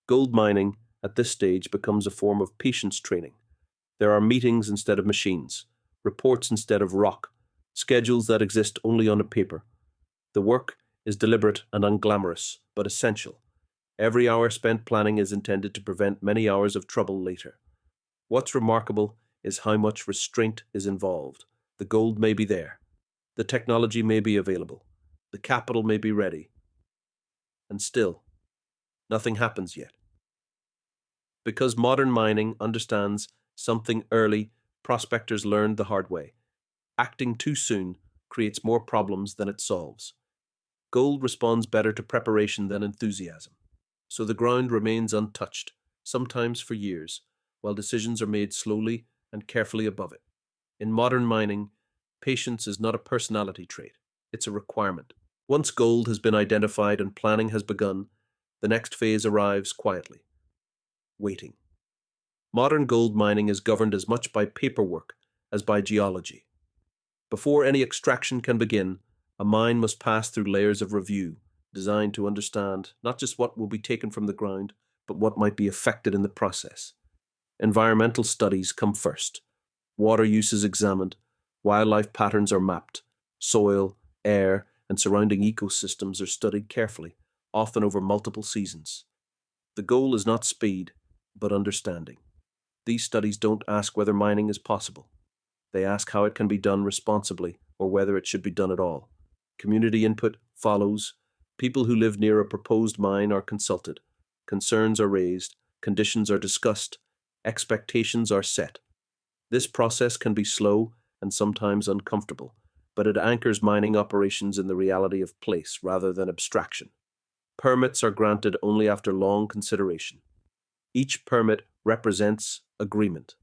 Gold mining, at this stage, becomes a form of patience training. There are meetings instead of machines, reports instead of rock, schedules that exist only on a paper. The work is deliberate and unglamorous, but essential. Every hour spent planning is intended to prevent many hours of trouble later. What's remarkable is how much restraint is involved. The gold may be there. The technology may be available. The capital may be ready. And still, nothing happens yet. Because modern mining understands something early, prospectors learned the hard way. Acting too soon creates more problems than it solves. Gold responds better to preparation than enthusiasm. So the ground remains untouched, sometimes for years, while decisions are made slowly and carefully above it. In modern mining, patience is not a personality trait, it's a requirement. Once gold has been identified and planning has begun, the next phase arrives quietly: waiting. Modern gold mining is governed as much by paperwork as by geology. Before any extraction can begin, a mine must pass through layers of review, designed to understand not just what will be taken from the ground, but what might be affected in the process. Environmental studies come first. Water use is examined, wildlife patterns are mapped, soil, air, and surrounding ecosystems are studied carefully, often over multiple seasons. The goal is not speed, but understanding. These studies don't ask whether mining is possible. They ask how it can be done responsibly or whether it should be done at all. Community input follows. People who live near a proposed mine are consulted. Concerns are raised. Conditions are discussed. Expectations are set. This process can be slow and sometimes uncomfortable, but it anchors mining operations in the reality of place rather than abstraction. Permits are granted only after long consideration. Each permit represents agreement.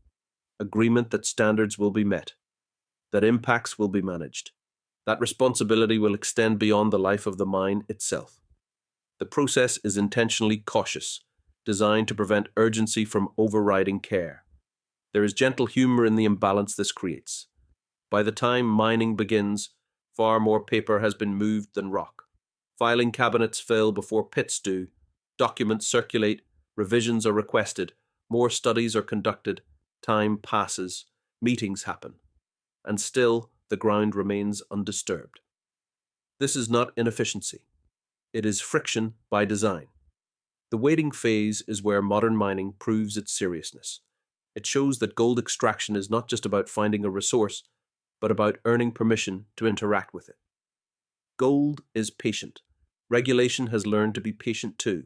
Agreement that standards will be met, that impacts will be managed, that responsibility will extend beyond the life of the mine itself. The process is intentionally cautious, designed to prevent urgency from overriding care. There is gentle humor in the imbalance this creates. By the time mining begins, far more paper has been moved than rock. Filing cabinets fill before pits do, documents circulate, revisions are requested, more studies are conducted, time passes, meetings happen, and still the ground remains undisturbed. This is not inefficiency. It is friction by design. The waiting phase is where modern mining proves its seriousness. It shows that gold extraction is not just about finding a resource, but about earning permission to interact with it. Gold is patient. Regulation has learned to be patient too.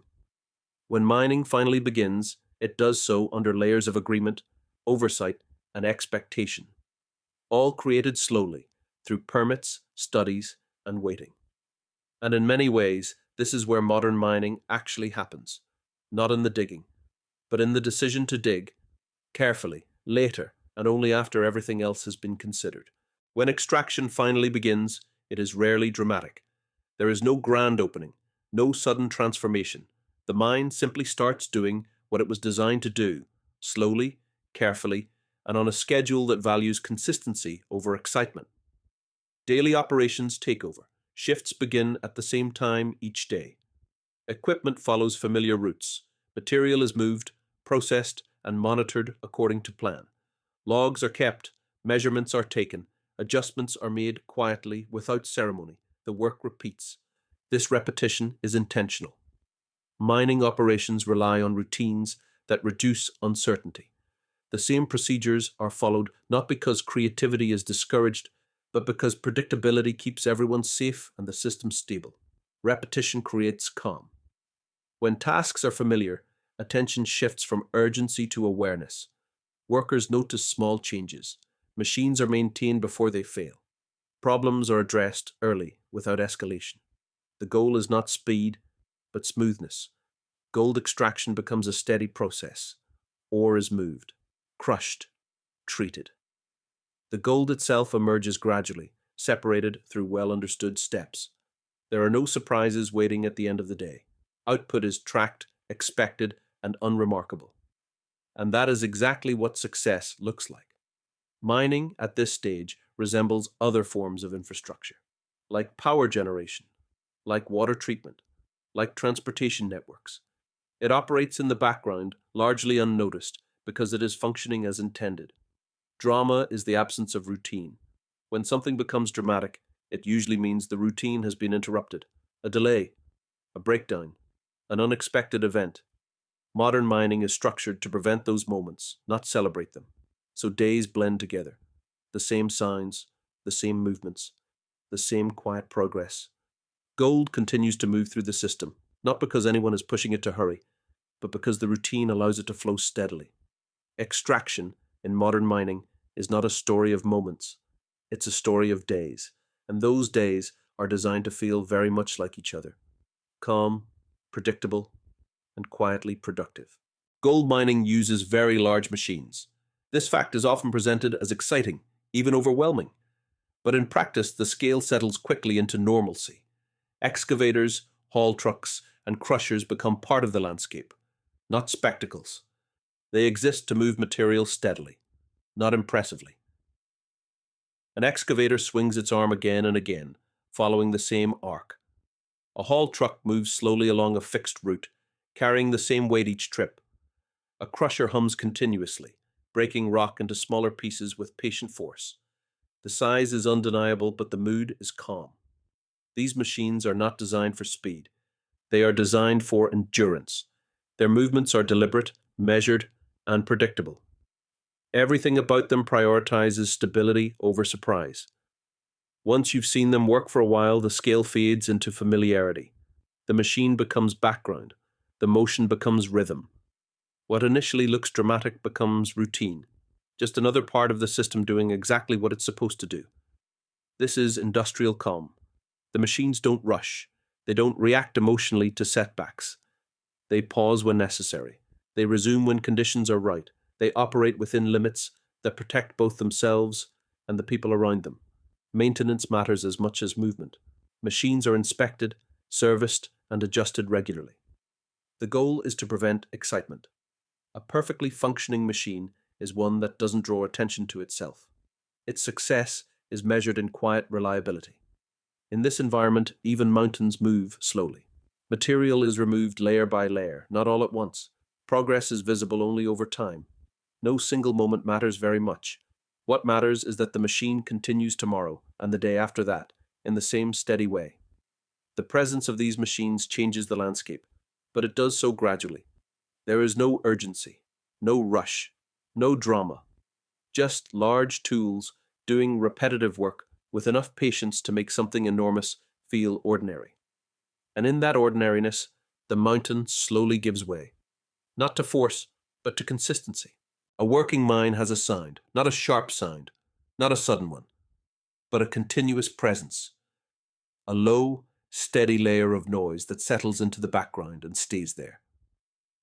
When mining finally begins, it does so under layers of agreement, oversight, and expectation, all created slowly through permits, studies, and waiting. And in many ways, this is where modern mining actually happens, not in the digging, but in the decision to dig, carefully, later, and only after everything else has been considered. When extraction finally begins, it is rarely dramatic. There is no grand opening, no sudden transformation. The mine simply starts doing what it was designed to do, slowly, carefully, and on a schedule that values consistency over excitement. Daily operations take over. Shifts begin at the same time each day. Equipment follows familiar routes. Material is moved, processed, and monitored according to plan. Logs are kept, measurements are taken, adjustments are made quietly without ceremony. The work repeats. This repetition is intentional. Mining operations rely on routines that reduce uncertainty. The same procedures are followed not because creativity is discouraged, but because predictability keeps everyone safe and the system stable. Repetition creates calm. When tasks are familiar, attention shifts from urgency to awareness. Workers notice small changes. Machines are maintained before they fail. Problems are addressed early, without escalation. The goal is not speed, but smoothness. Gold extraction becomes a steady process. Ore is moved, crushed, treated. The gold itself emerges gradually, separated through well-understood steps. There are no surprises waiting at the end of the day. Output is tracked, expected, and unremarkable. And that is exactly what success looks like. Mining at this stage resembles other forms of infrastructure, like power generation, like water treatment, like transportation networks. It operates in the background, largely unnoticed, because it is functioning as intended. Drama is the absence of routine. When something becomes dramatic, it usually means the routine has been interrupted. A delay, a breakdown, an unexpected event. Modern mining is structured to prevent those moments, not celebrate them. So days blend together. The same signs, the same movements, the same quiet progress. Gold continues to move through the system, not because anyone is pushing it to hurry, but because the routine allows it to flow steadily. Extraction, in modern mining, is not a story of moments. It's a story of days, and those days are designed to feel very much like each other. Calm, predictable, and quietly productive. Gold mining uses very large machines. This fact is often presented as exciting, even overwhelming. But in practice, the scale settles quickly into normalcy. Excavators, haul trucks, and crushers become part of the landscape, not spectacles. They exist to move material steadily, not impressively. An excavator swings its arm again and again, following the same arc. A haul truck moves slowly along a fixed route, carrying the same weight each trip. A crusher hums continuously, breaking rock into smaller pieces with patient force. The size is undeniable, but the mood is calm. These machines are not designed for speed. They are designed for endurance. Their movements are deliberate, measured, and predictable. Everything about them prioritizes stability over surprise. Once you've seen them work for a while, the scale fades into familiarity. The machine becomes background. The motion becomes rhythm. What initially looks dramatic becomes routine. Just another part of the system doing exactly what it's supposed to do. This is industrial calm. The machines don't rush. They don't react emotionally to setbacks. They pause when necessary. They resume when conditions are right. They operate within limits that protect both themselves and the people around them. Maintenance matters as much as movement. Machines are inspected, serviced, and adjusted regularly. The goal is to prevent excitement. A perfectly functioning machine is one that doesn't draw attention to itself. Its success is measured in quiet reliability. In this environment, even mountains move slowly. Material is removed layer by layer, not all at once. Progress is visible only over time. No single moment matters very much. What matters is that the machine continues tomorrow and the day after that, in the same steady way. The presence of these machines changes the landscape, but it does so gradually. There is no urgency, no rush, no drama, just large tools doing repetitive work with enough patience to make something enormous feel ordinary. And in that ordinariness, the mountain slowly gives way, not to force, but to consistency. A working mind has a sound, not a sharp sound, not a sudden one, but a continuous presence, a low, steady layer of noise that settles into the background and stays there.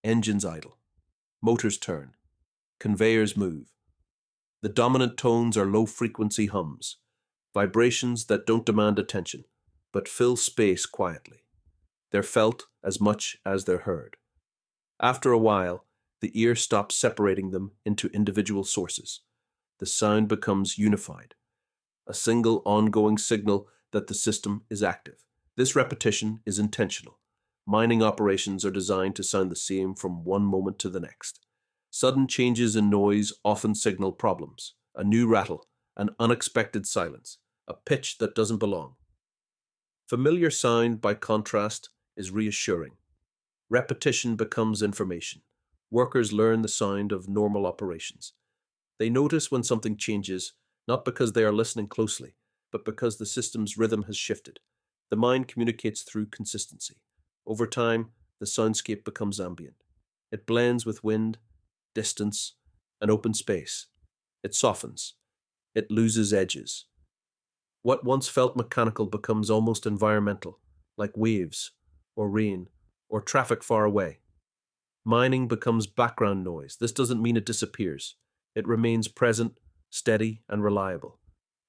Engines idle, motors turn, conveyors move. The dominant tones are low-frequency hums, vibrations that don't demand attention, but fill space quietly. They're felt as much as they're heard. After a while, the ear stops separating them into individual sources. The sound becomes unified, a single ongoing signal that the system is active. This repetition is intentional. Mining operations are designed to sound the same from one moment to the next. Sudden changes in noise often signal problems, a new rattle, an unexpected silence, a pitch that doesn't belong. Familiar sound, by contrast, is reassuring. Repetition becomes information. Workers learn the sound of normal operations. They notice when something changes, not because they are listening closely, but because the system's rhythm has shifted. The mind communicates through consistency. Over time, the soundscape becomes ambient. It blends with wind, distance, and open space. It softens. It loses edges. What once felt mechanical becomes almost environmental, like waves, or rain, or traffic far away. Mining becomes background noise. This doesn't mean it disappears. It remains present, steady, and reliable.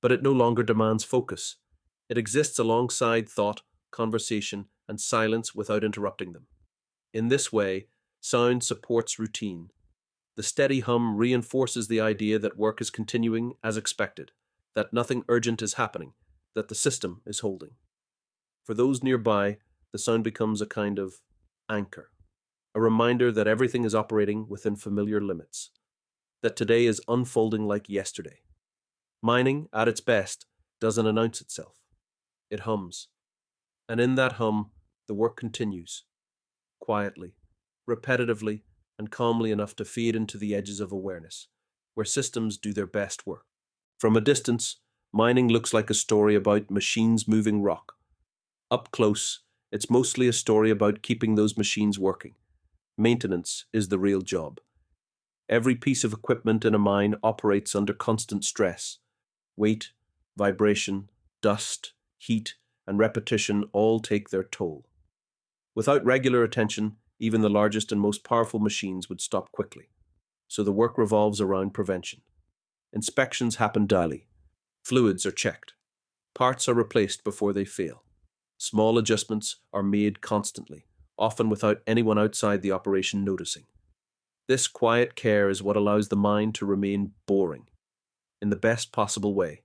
But it no longer demands focus. It exists alongside thought, conversation, and silence without interrupting them. In this way, sound supports routine. The steady hum reinforces the idea that work is continuing as expected, that nothing urgent is happening, that the system is holding. For those nearby, the sound becomes a kind of anchor, a reminder that everything is operating within familiar limits, that today is unfolding like yesterday. Mining, at its best, doesn't announce itself. It hums. And in that hum, the work continues, quietly, repetitively, and calmly enough to fade into the edges of awareness, where systems do their best work. From a distance, mining looks like a story about machines moving rock. Up close, it's mostly a story about keeping those machines working. Maintenance is the real job. Every piece of equipment in a mine operates under constant stress. Weight, vibration, dust, heat, and repetition all take their toll. Without regular attention, even the largest and most powerful machines would stop quickly. So the work revolves around prevention. Inspections happen daily. Fluids are checked. Parts are replaced before they fail. Small adjustments are made constantly, often without anyone outside the operation noticing. This quiet care is what allows the mind to remain boring, in the best possible way.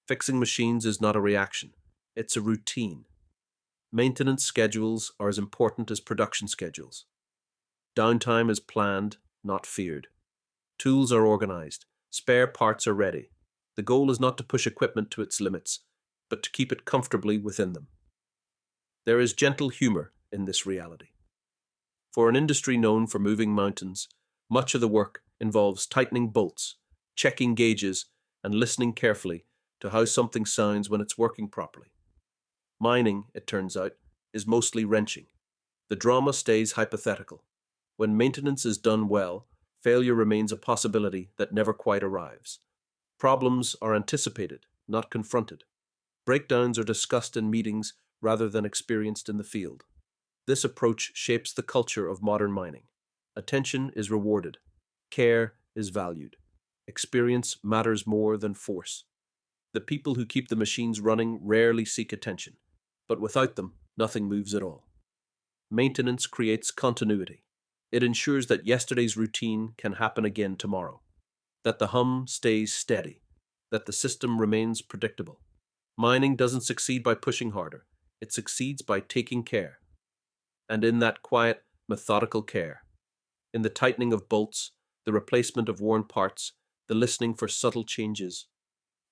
Fixing machines is not a reaction, it's a routine. Maintenance schedules are as important as production schedules. Downtime is planned, not feared. Tools are organized, spare parts are ready. The goal is not to push equipment to its limits, but to keep it comfortably within them. There is gentle humor in this reality. For an industry known for moving mountains, much of the work involves tightening bolts, checking gauges, and listening carefully to how something sounds when it's working properly. Mining, it turns out, is mostly wrenching. The drama stays hypothetical. When maintenance is done well, failure remains a possibility that never quite arrives. Problems are anticipated, not confronted. Breakdowns are discussed in meetings rather than experienced in the field. This approach shapes the culture of modern mining. Attention is rewarded. Care is valued. Experience matters more than force. The people who keep the machines running rarely seek attention, but without them, nothing moves at all. Maintenance creates continuity. It ensures that yesterday's routine can happen again tomorrow, that the hum stays steady, that the system remains predictable. Mining doesn't succeed by pushing harder, it succeeds by taking care. And in that quiet, methodical care, in the tightening of bolts, the replacement of worn parts, the listening for subtle changes,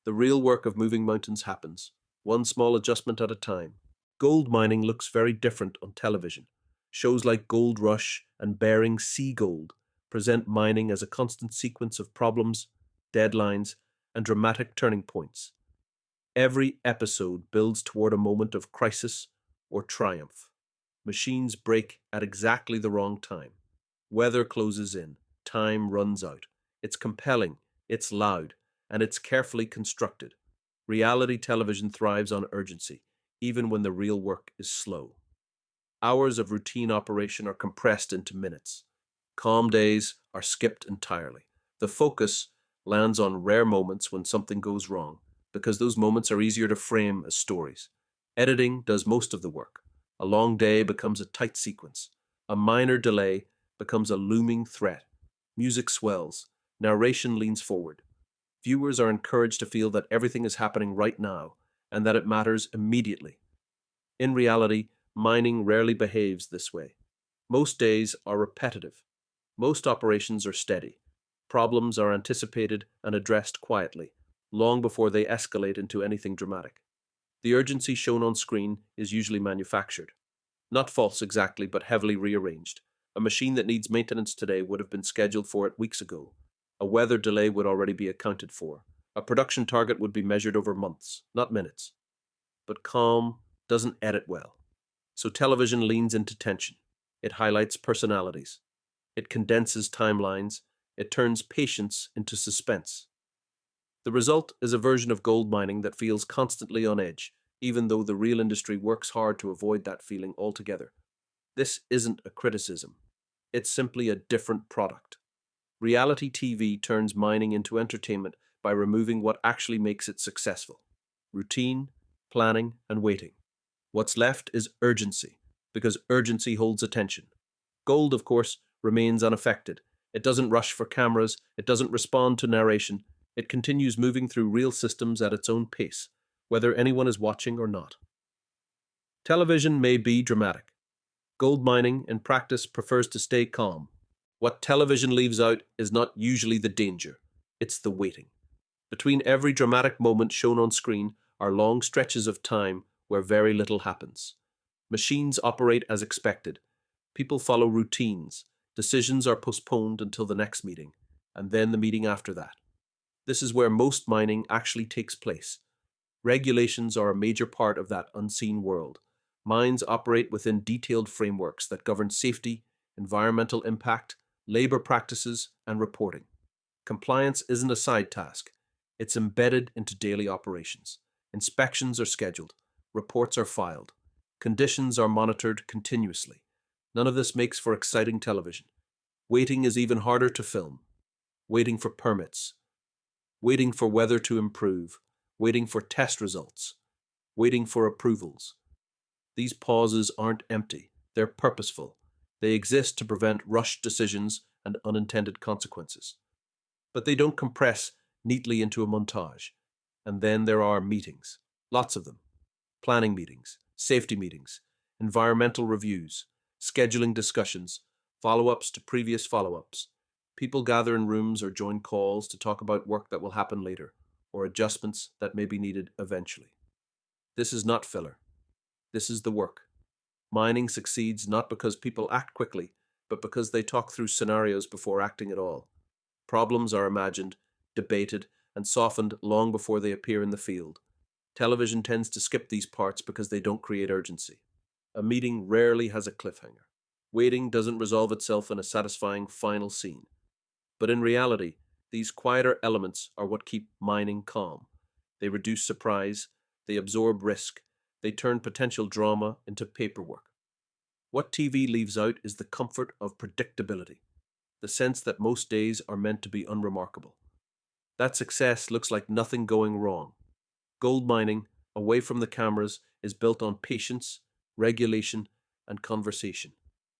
the real work of moving mountains happens, one small adjustment at a time. Gold mining looks very different on television. Shows like Gold Rush and Bearing Sea Gold present mining as a constant sequence of problems, deadlines, and dramatic turning points. Every episode builds toward a moment of crisis or triumph. Machines break at exactly the wrong time. Weather closes in. Time runs out. It's compelling, it's loud, and it's carefully constructed. Reality television thrives on urgency, even when the real work is slow. Hours of routine operation are compressed into minutes. Calm days are skipped entirely. The focus lands on rare moments when something goes wrong, because those moments are easier to frame as stories. Editing does most of the work. A long day becomes a tight sequence. A minor delay becomes a looming threat. Music swells. Narration leans forward. Viewers are encouraged to feel that everything is happening right now and that it matters immediately. In reality, mining rarely behaves this way. Most days are repetitive. Most operations are steady. Problems are anticipated and addressed quietly, long before they escalate into anything dramatic. The urgency shown on screen is usually manufactured. Not false exactly, but heavily rearranged. A machine that needs maintenance today would have been scheduled for it weeks ago. A weather delay would already be accounted for. A production target would be measured over months, not minutes. But calm doesn't edit well. So television leans into tension. It highlights personalities. It condenses timelines. It turns patience into suspense. The result is a version of gold mining that feels constantly on edge, even though the real industry works hard to avoid that feeling altogether. This isn't a criticism. It's simply a different product. Reality TV turns mining into entertainment by removing what actually makes it successful: routine, planning, and waiting. What's left is urgency, because urgency holds attention. Gold, of course, remains unaffected. It doesn't rush for cameras, it doesn't respond to narration, it continues moving through real systems at its own pace, whether anyone is watching or not. Television may be dramatic. Gold mining, in practice, prefers to stay calm. What television leaves out is not usually the danger, it's the waiting. Between every dramatic moment shown on screen are long stretches of time where very little happens. Machines operate as expected. People follow routines. Decisions are postponed until the next meeting, and then the meeting after that. This is where most mining actually takes place. Regulations are a major part of that unseen world. Mines operate within detailed frameworks that govern safety, environmental impact, labor practices, and reporting. Compliance isn't a side task. It's embedded into daily operations. Inspections are scheduled. Reports are filed. Conditions are monitored continuously. None of this makes for exciting television. Waiting is even harder to film. Waiting for permits. Waiting for weather to improve. Waiting for test results. Waiting for approvals. These pauses aren't empty. They're purposeful. They exist to prevent rushed decisions and unintended consequences. But they don't compress neatly into a montage. And then there are meetings. Lots of them. Planning meetings, safety meetings, environmental reviews, scheduling discussions, follow-ups to previous follow-ups. People gather in rooms or join calls to talk about work that will happen later, or adjustments that may be needed eventually. This is not filler. This is the work. Mining succeeds not because people act quickly, but because they talk through scenarios before acting at all. Problems are imagined, debated, and softened long before they appear in the field. Television tends to skip these parts because they don't create urgency. A meeting rarely has a cliffhanger. Waiting doesn't resolve itself in a satisfying final scene. But in reality, these quieter elements are what keep mining calm. They reduce surprise, they absorb risk, they turn potential drama into paperwork. What TV leaves out is the comfort of predictability, the sense that most days are meant to be unremarkable. That success looks like nothing going wrong. Gold mining, away from the cameras, is built on patience, regulation, and conversation.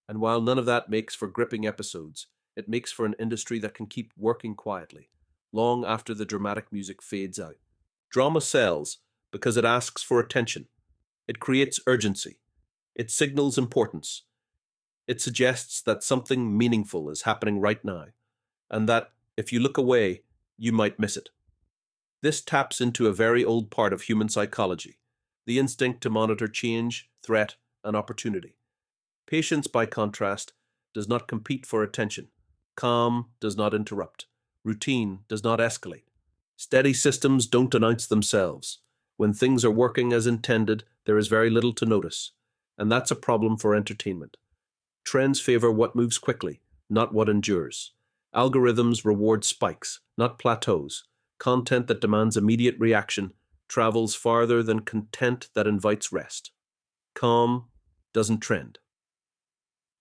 And while none of that makes for gripping episodes, it makes for an industry that can keep working quietly, long after the dramatic music fades out. Drama sells because it asks for attention. It creates urgency. It signals importance. It suggests that something meaningful is happening right now, and that if you look away, you might miss it. This taps into a very old part of human psychology, the instinct to monitor change, threat, and opportunity. Patience, by contrast, does not compete for attention. Calm does not interrupt. Routine does not escalate. Steady systems don't announce themselves. When things are working as intended, there is very little to notice. And that's a problem for entertainment. Trends favor what moves quickly, not what endures. Algorithms reward spikes, not plateaus. Content that demands immediate reaction travels farther than content that invites rest. Calm doesn't trend.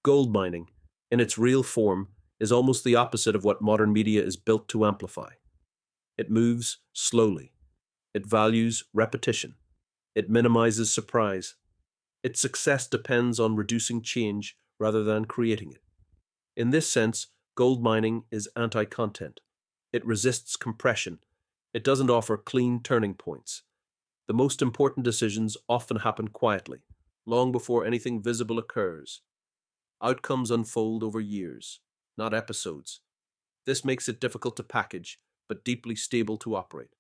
Gold mining, in its real form, is almost the opposite of what modern media is built to amplify. It moves slowly. It values repetition. It minimizes surprise. Its success depends on reducing change rather than creating it. In this sense, gold mining is anti-content. It resists compression. It doesn't offer clean turning points. The most important decisions often happen quietly, long before anything visible occurs. Outcomes unfold over years, not episodes. This makes it difficult to package, but deeply stable to operate.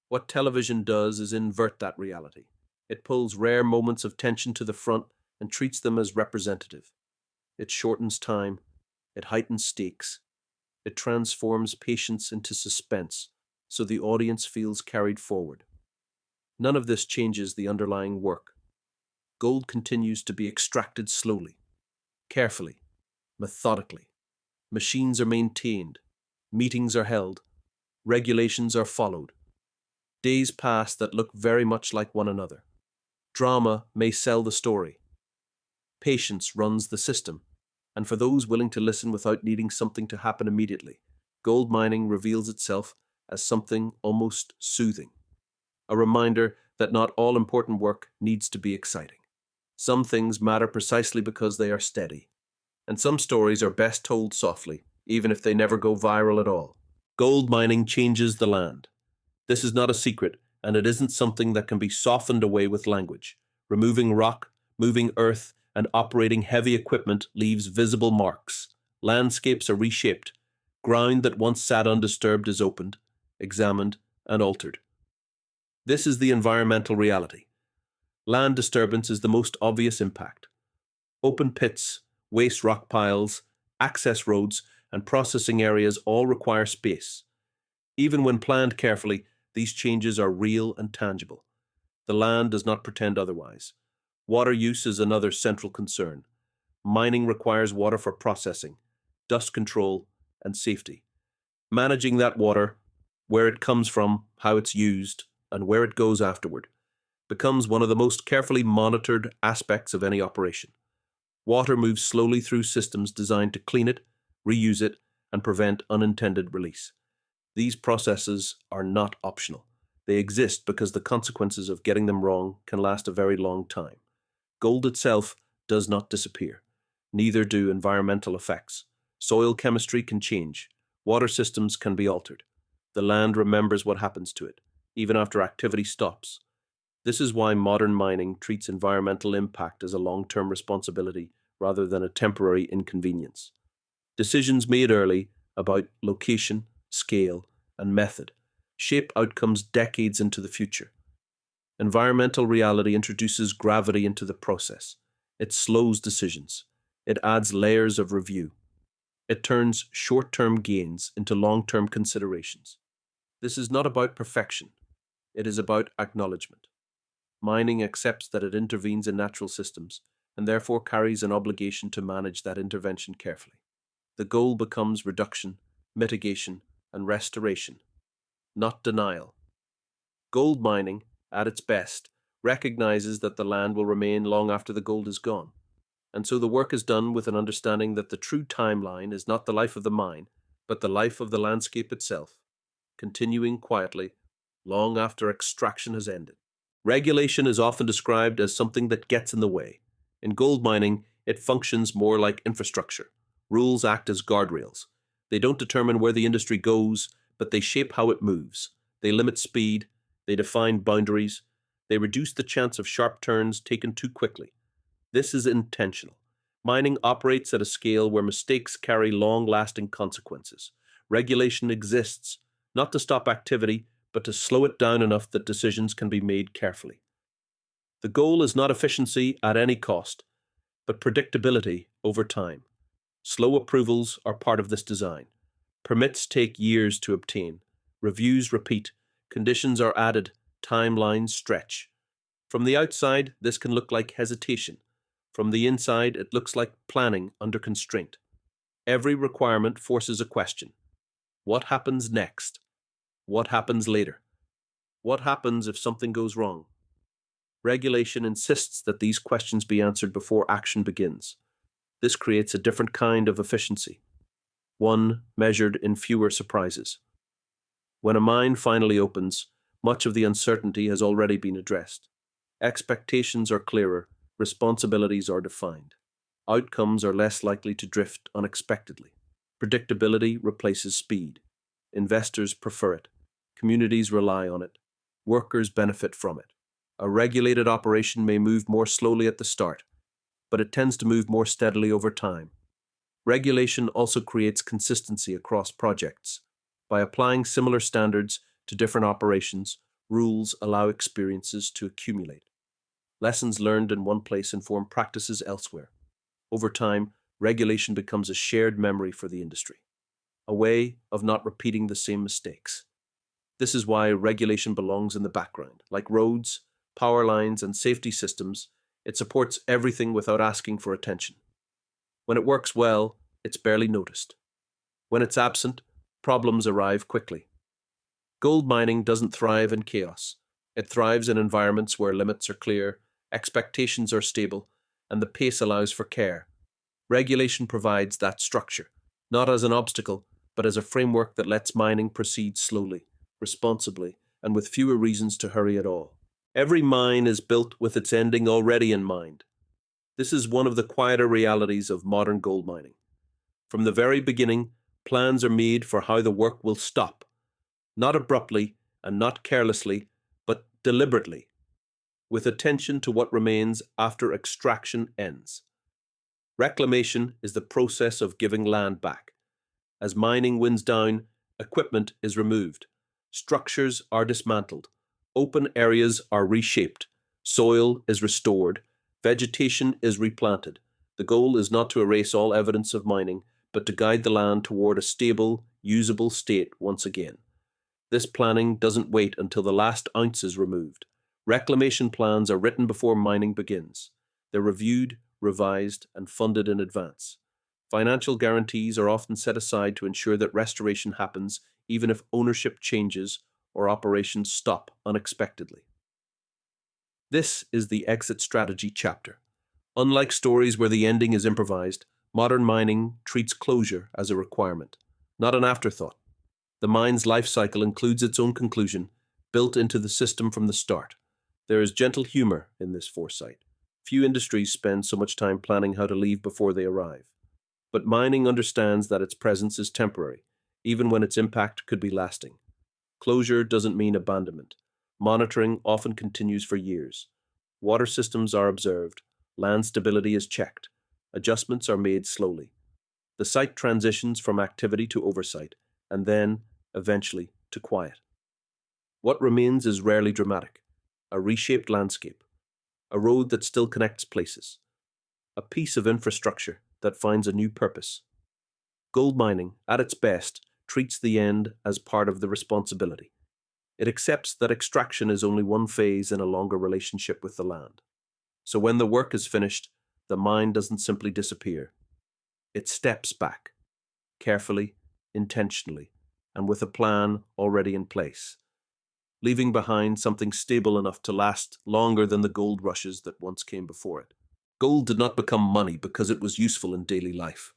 What television does is invert that reality. It pulls rare moments of tension to the front and treats them as representative. It shortens time. It heightens stakes. It transforms patience into suspense, so the audience feels carried forward. None of this changes the underlying work. Gold continues to be extracted slowly, carefully, methodically. Machines are maintained. Meetings are held. Regulations are followed. Days pass that look very much like one another. Drama may sell the story. Patience runs the system. And for those willing to listen without needing something to happen immediately, gold mining reveals itself as something almost soothing. A reminder that not all important work needs to be exciting. Some things matter precisely because they are steady. And some stories are best told softly, even if they never go viral at all. Gold mining changes the land. This is not a secret, and it isn't something that can be softened away with language. Removing rock, moving earth, and operating heavy equipment leaves visible marks. Landscapes are reshaped. Ground that once sat undisturbed is opened, examined, and altered. This is the environmental reality. Land disturbance is the most obvious impact. Open pits, waste rock piles, access roads, and processing areas all require space. Even when planned carefully, these changes are real and tangible. The land does not pretend otherwise. Water use is another central concern. Mining requires water for processing, dust control, and safety. Managing that water, where it comes from, how it's used, and where it goes afterward, becomes one of the most carefully monitored aspects of any operation. Water moves slowly through systems designed to clean it, reuse it, and prevent unintended release. These processes are not optional. They exist because the consequences of getting them wrong can last a very long time. Gold itself does not disappear. Neither do environmental effects. Soil chemistry can change. Water systems can be altered. The land remembers what happens to it, even after activity stops. This is why modern mining treats environmental impact as a long-term responsibility rather than a temporary inconvenience. Decisions made early about location, scale, and method shape outcomes decades into the future. Environmental reality introduces gravity into the process. It slows decisions. It adds layers of review. It turns short-term gains into long-term considerations. This is not about perfection. It is about acknowledgement. Mining accepts that it intervenes in natural systems and therefore carries an obligation to manage that intervention carefully. The goal becomes reduction, mitigation, and restoration, not denial. Gold mining, at its best, recognizes that the land will remain long after the gold is gone. And so the work is done with an understanding that the true timeline is not the life of the mine, but the life of the landscape itself, continuing quietly long after extraction has ended. Regulation is often described as something that gets in the way. In gold mining, it functions more like infrastructure. Rules act as guardrails. They don't determine where the industry goes, but they shape how it moves. They limit speed, they define boundaries, they reduce the chance of sharp turns taken too quickly. This is intentional. Mining operates at a scale where mistakes carry long-lasting consequences. Regulation exists not to stop activity, but to slow it down enough that decisions can be made carefully. The goal is not efficiency at any cost, but predictability over time. Slow approvals are part of this design. Permits take years to obtain. Reviews repeat. Conditions are added. Timelines stretch. From the outside, this can look like hesitation. From the inside, it looks like planning under constraint. Every requirement forces a question. What happens next? What happens later? What happens if something goes wrong? Regulation insists that these questions be answered before action begins. This creates a different kind of efficiency, one measured in fewer surprises. When a mine finally opens, much of the uncertainty has already been addressed. Expectations are clearer, responsibilities are defined. Outcomes are less likely to drift unexpectedly. Predictability replaces speed. Investors prefer it. Communities rely on it. Workers benefit from it. A regulated operation may move more slowly at the start, but it tends to move more steadily over time. Regulation also creates consistency across projects. By applying similar standards to different operations, rules allow experiences to accumulate. Lessons learned in one place inform practices elsewhere. Over time, regulation becomes a shared memory for the industry, a way of not repeating the same mistakes. This is why regulation belongs in the background. Like roads, power lines, and safety systems, it supports everything without asking for attention. When it works well, it's barely noticed. When it's absent, problems arrive quickly. Gold mining doesn't thrive in chaos. It thrives in environments where limits are clear, expectations are stable, and the pace allows for care. Regulation provides that structure, not as an obstacle, but as a framework that lets mining proceed slowly, responsibly, and with fewer reasons to hurry at all. Every mine is built with its ending already in mind. This is one of the quieter realities of modern gold mining. From the very beginning, plans are made for how the work will stop, not abruptly and not carelessly, but deliberately, with attention to what remains after extraction ends. Reclamation is the process of giving land back. As mining winds down, equipment is removed. Structures are dismantled. Open areas are reshaped. Soil is restored. Vegetation is replanted. The goal is not to erase all evidence of mining, but to guide the land toward a stable, usable state once again. This planning doesn't wait until the last ounce is removed. Reclamation plans are written before mining begins. They're reviewed, revised, and funded in advance. Financial guarantees are often set aside to ensure that restoration happens even if ownership changes or operations stop unexpectedly. This is the exit strategy chapter. Unlike stories where the ending is improvised, modern mining treats closure as a requirement, not an afterthought. The mine's life cycle includes its own conclusion, built into the system from the start. There is gentle humor in this foresight. Few industries spend so much time planning how to leave before they arrive. But mining understands that its presence is temporary, even when its impact could be lasting. Closure doesn't mean abandonment. Monitoring often continues for years. Water systems are observed. Land stability is checked. Adjustments are made slowly. The site transitions from activity to oversight, and then, eventually, to quiet. What remains is rarely dramatic. A reshaped landscape. A road that still connects places. A piece of infrastructure that finds a new purpose. Gold mining, at its best, treats the end as part of the responsibility. It accepts that extraction is only one phase in a longer relationship with the land. So when the work is finished, the mine doesn't simply disappear. It steps back, carefully, intentionally, and with a plan already in place, leaving behind something stable enough to last longer than the gold rushes that once came before it. Gold did not become money because it was useful in daily life.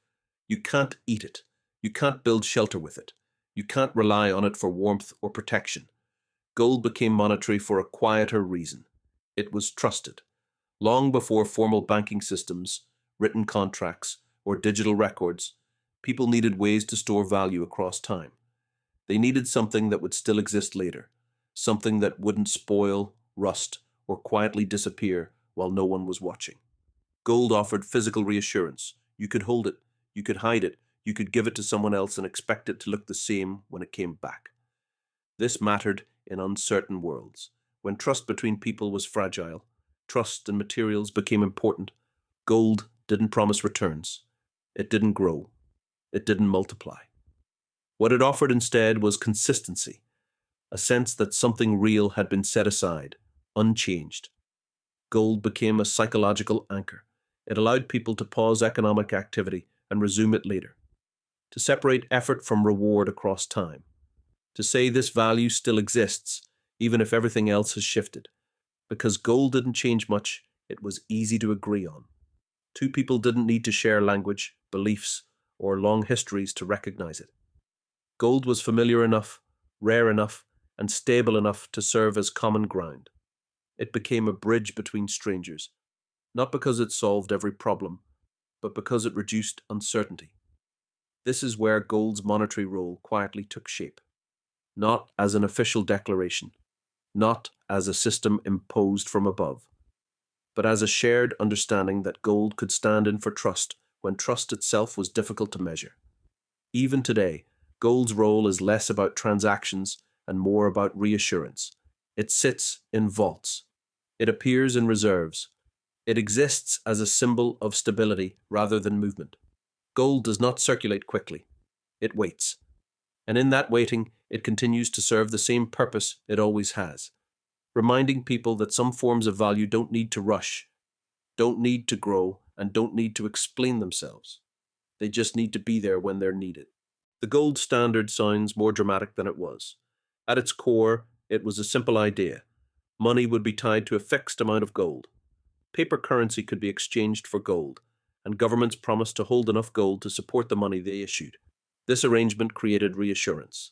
You can't eat it. You can't build shelter with it. You can't rely on it for warmth or protection. Gold became monetary for a quieter reason. It was trusted. Long before formal banking systems, written contracts, or digital records, people needed ways to store value across time. They needed something that would still exist later, something that wouldn't spoil, rust, or quietly disappear while no one was watching. Gold offered physical reassurance. You could hold it, you could hide it, you could give it to someone else and expect it to look the same when it came back. This mattered in uncertain worlds. When trust between people was fragile, trust in materials became important. Gold didn't promise returns. It didn't grow. It didn't multiply. What it offered instead was consistency, a sense that something real had been set aside, unchanged. Gold became a psychological anchor. It allowed people to pause economic activity and resume it later, to separate effort from reward across time, to say this value still exists, even if everything else has shifted. Because gold didn't change much, it was easy to agree on. Two people didn't need to share language, beliefs, or long histories to recognize it. Gold was familiar enough, rare enough, and stable enough to serve as common ground. It became a bridge between strangers, not because it solved every problem, but because it reduced uncertainty. This is where gold's monetary role quietly took shape, not as an official declaration, not as a system imposed from above, but as a shared understanding that gold could stand in for trust when trust itself was difficult to measure. Even today, gold's role is less about transactions and more about reassurance. It sits in vaults. It appears in reserves. It exists as a symbol of stability rather than movement. Gold does not circulate quickly. It waits. And in that waiting, it continues to serve the same purpose it always has, reminding people that some forms of value don't need to rush, don't need to grow, and don't need to explain themselves. They just need to be there when they're needed. The gold standard sounds more dramatic than it was. At its core, it was a simple idea. Money would be tied to a fixed amount of gold. Paper currency could be exchanged for gold, and governments promised to hold enough gold to support the money they issued. This arrangement created reassurance.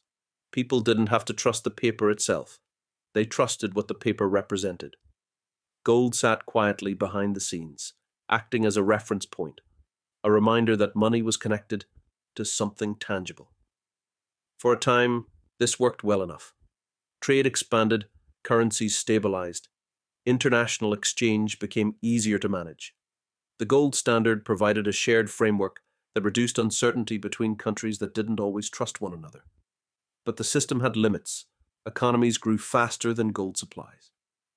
People didn't have to trust the paper itself. They trusted what the paper represented. Gold sat quietly behind the scenes, acting as a reference point, a reminder that money was connected to something tangible. For a time, this worked well enough. Trade expanded, currencies stabilized, international exchange became easier to manage. The gold standard provided a shared framework that reduced uncertainty between countries that didn't always trust one another. But the system had limits. Economies grew faster than gold supplies.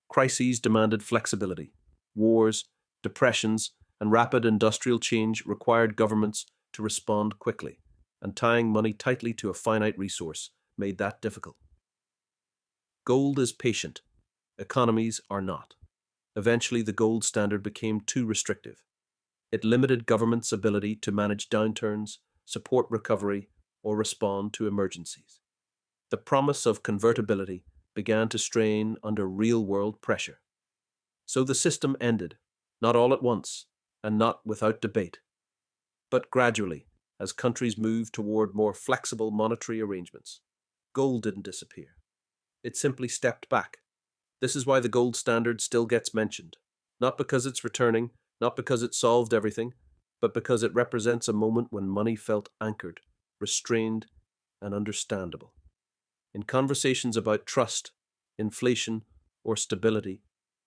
Crises demanded flexibility. Wars, depressions, and rapid industrial change required governments to respond quickly, and tying money tightly to a finite resource made that difficult. Gold is patient. Economies are not. Eventually, the gold standard became too restrictive. It limited governments' ability to manage downturns, support recovery, or respond to emergencies. The promise of convertibility began to strain under real-world pressure. So the system ended, not all at once, and not without debate, but gradually, as countries moved toward more flexible monetary arrangements. Gold didn't disappear. It simply stepped back. This is why the gold standard still gets mentioned, not because it's returning, not because it solved everything, but because it represents a moment when money felt anchored, restrained, and understandable. In conversations about trust, inflation, or stability,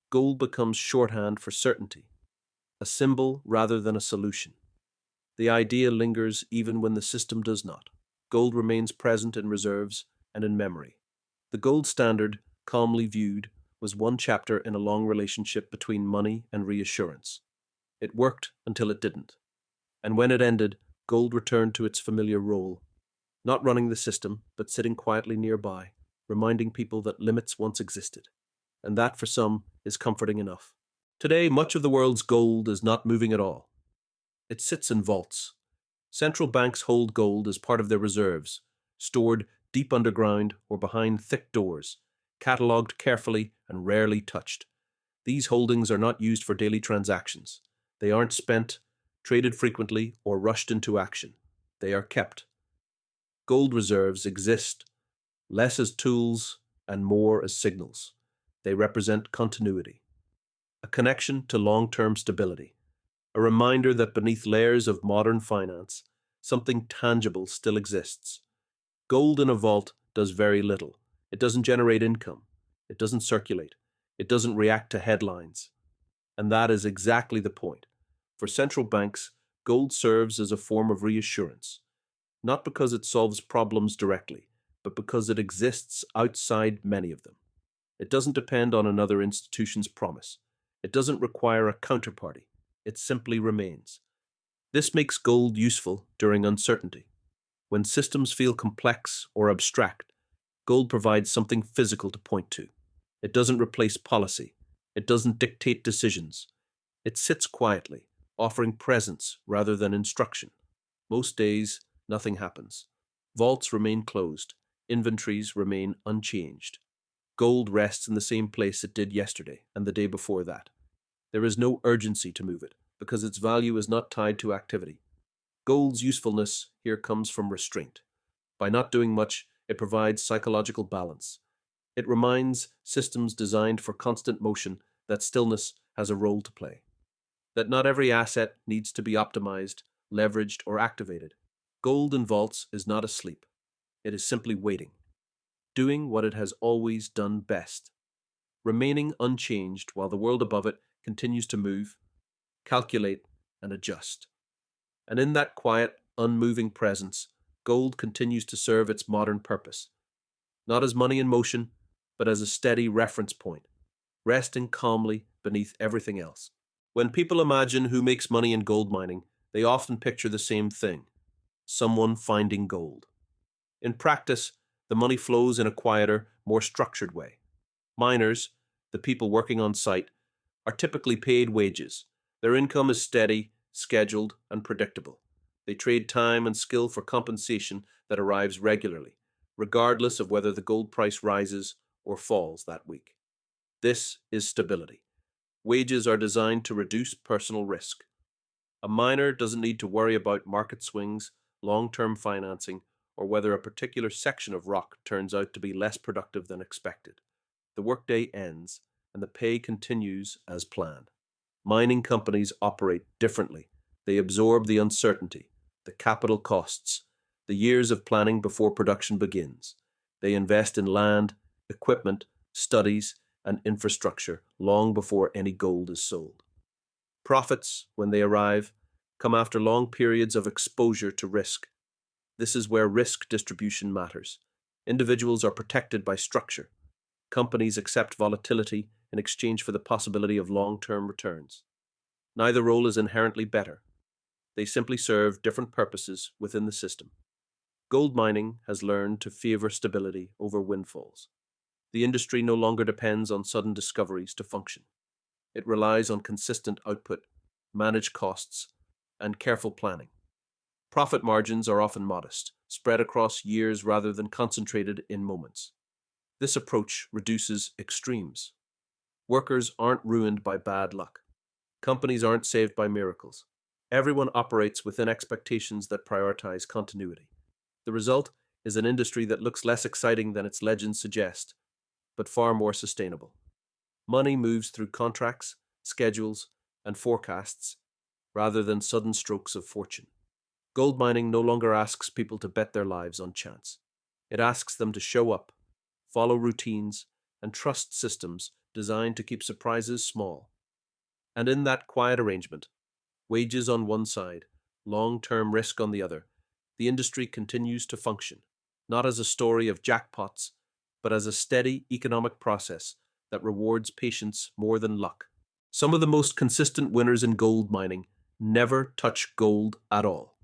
gold becomes shorthand for certainty, a symbol rather than a solution. The idea lingers even when the system does not. Gold remains present in reserves and in memory. The gold standard, calmly viewed, was one chapter in a long relationship between money and reassurance. It worked until it didn't. And when it ended, Gold returned to its familiar role, not running the system, but sitting quietly nearby, reminding people that limits once existed. And that, for some, is comforting enough. Today, much of the world's gold is not moving at all. It sits in vaults. Central banks hold gold as part of their reserves, stored deep underground or behind thick doors, catalogued carefully and rarely touched. These holdings are not used for daily transactions. They aren't spent, traded frequently, or rushed into action. They are kept. Gold reserves exist less as tools and more as signals. They represent continuity, a connection to long-term stability, a reminder that beneath layers of modern finance, something tangible still exists. Gold in a vault does very little. It doesn't generate income. It doesn't circulate. It doesn't react to headlines. And that is exactly the point. For central banks, gold serves as a form of reassurance, not because it solves problems directly, but because it exists outside many of them. It doesn't depend on another institution's promise. It doesn't require a counterparty. It simply remains. This makes gold useful during uncertainty. When systems feel complex or abstract, gold provides something physical to point to. It doesn't replace policy. It doesn't dictate decisions. It sits quietly, offering presence rather than instruction. Most days, nothing happens. Vaults remain closed. Inventories remain unchanged. Gold rests in the same place it did yesterday and the day before that. There is no urgency to move it, because its value is not tied to activity. Gold's usefulness here comes from restraint. By not doing much, it provides psychological balance. It reminds systems designed for constant motion that stillness has a role to play, that not every asset needs to be optimized, leveraged, or activated. Gold in vaults is not asleep. It is simply waiting, doing what it has always done best, remaining unchanged while the world above it continues to move, calculate, and adjust. And in that quiet, unmoving presence, gold continues to serve its modern purpose, not as money in motion, but as a steady reference point, resting calmly beneath everything else. When people imagine who makes money in gold mining, they often picture the same thing: someone finding gold. In practice, the money flows in a quieter, more structured way. Miners, the people working on site, are typically paid wages. Their income is steady, scheduled, and predictable. They trade time and skill for compensation that arrives regularly, regardless of whether the gold price rises or falls that week. This is stability. Wages are designed to reduce personal risk. A miner doesn't need to worry about market swings, long-term financing, or whether a particular section of rock turns out to be less productive than expected. The workday ends, and the pay continues as planned. Mining companies operate differently. They absorb the uncertainty, the capital costs, the years of planning before production begins. They invest in land, equipment, studies, and infrastructure long before any gold is sold. Profits, when they arrive, come after long periods of exposure to risk. This is where risk distribution matters. Individuals are protected by structure. Companies accept volatility in exchange for the possibility of long-term returns. Neither role is inherently better. They simply serve different purposes within the system. Gold mining has learned to favor stability over windfalls. The industry no longer depends on sudden discoveries to function. It relies on consistent output, managed costs, and careful planning. Profit margins are often modest, spread across years rather than concentrated in moments. This approach reduces extremes. Workers aren't ruined by bad luck. Companies aren't saved by miracles. Everyone operates within expectations that prioritize continuity. The result is an industry that looks less exciting than its legends suggest, but far more sustainable. Money moves through contracts, schedules, and forecasts rather than sudden strokes of fortune. Gold mining no longer asks people to bet their lives on chance. It asks them to show up, follow routines, and trust systems designed to keep surprises small. And in that quiet arrangement, wages on one side, long-term risk on the other, the industry continues to function, not as a story of jackpots, but as a steady economic process that rewards patience more than luck. Some of the most consistent winners in gold mining never touch gold at all.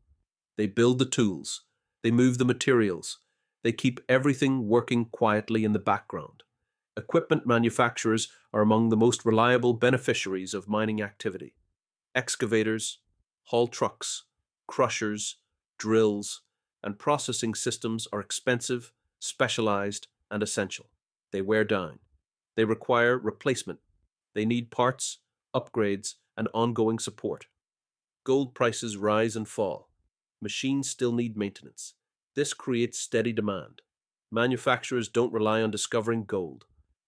They build the tools. They move the materials. They keep everything working quietly in the background. Equipment manufacturers are among the most reliable beneficiaries of mining activity. Excavators, haul trucks, crushers, drills, and processing systems are expensive, specialized, and essential. They wear down. They require replacement. They need parts, upgrades, and ongoing support. Gold prices rise and fall. Machines still need maintenance. This creates steady demand. Manufacturers don't rely on discovering gold.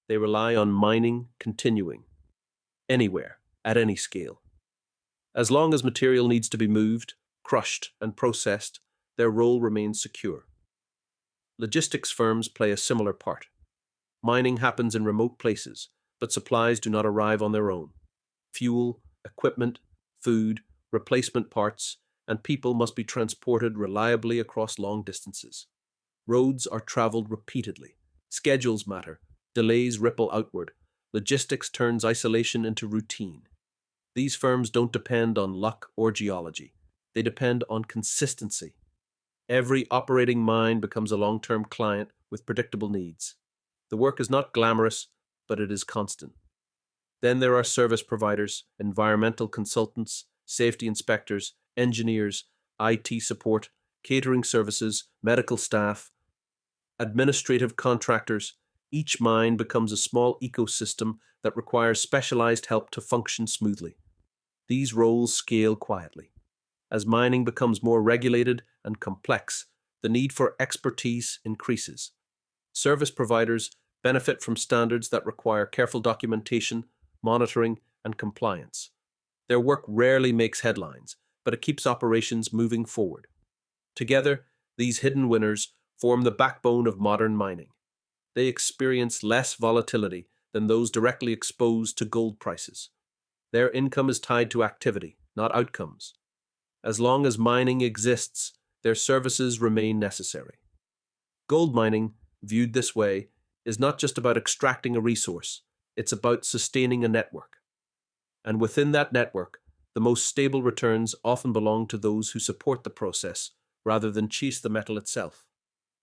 They rely on mining continuing, anywhere, at any scale. As long as material needs to be moved, crushed, and processed, their role remains secure. Logistics firms play a similar part. Mining happens in remote places, but supplies do not arrive on their own. Fuel, equipment, food, replacement parts, and people must be transported reliably across long distances. Roads are traveled repeatedly. Schedules matter. Delays ripple outward. Logistics turns isolation into routine. These firms don't depend on luck or geology. They depend on consistency. Every operating mine becomes a long-term client with predictable needs. The work is not glamorous, but it is constant. Then there are service providers, environmental consultants, safety inspectors, engineers, IT support, catering services, medical staff, administrative contractors. Each mine becomes a small ecosystem that requires specialized help to function smoothly. These roles scale quietly. As mining becomes more regulated and complex, the need for expertise increases. Service providers benefit from standards that require careful documentation, monitoring, and compliance. Their work rarely makes headlines, but it keeps operations moving forward. Together, these hidden winners form the backbone of modern mining. They experience less volatility than those directly exposed to gold prices. Their income is tied to activity, not outcomes. As long as mining exists, their services remain necessary. Gold mining, viewed this way, is not just about extracting a resource, it's about sustaining a network. And within that network, the most stable returns often belong to those who support the process rather than chase the metal itself,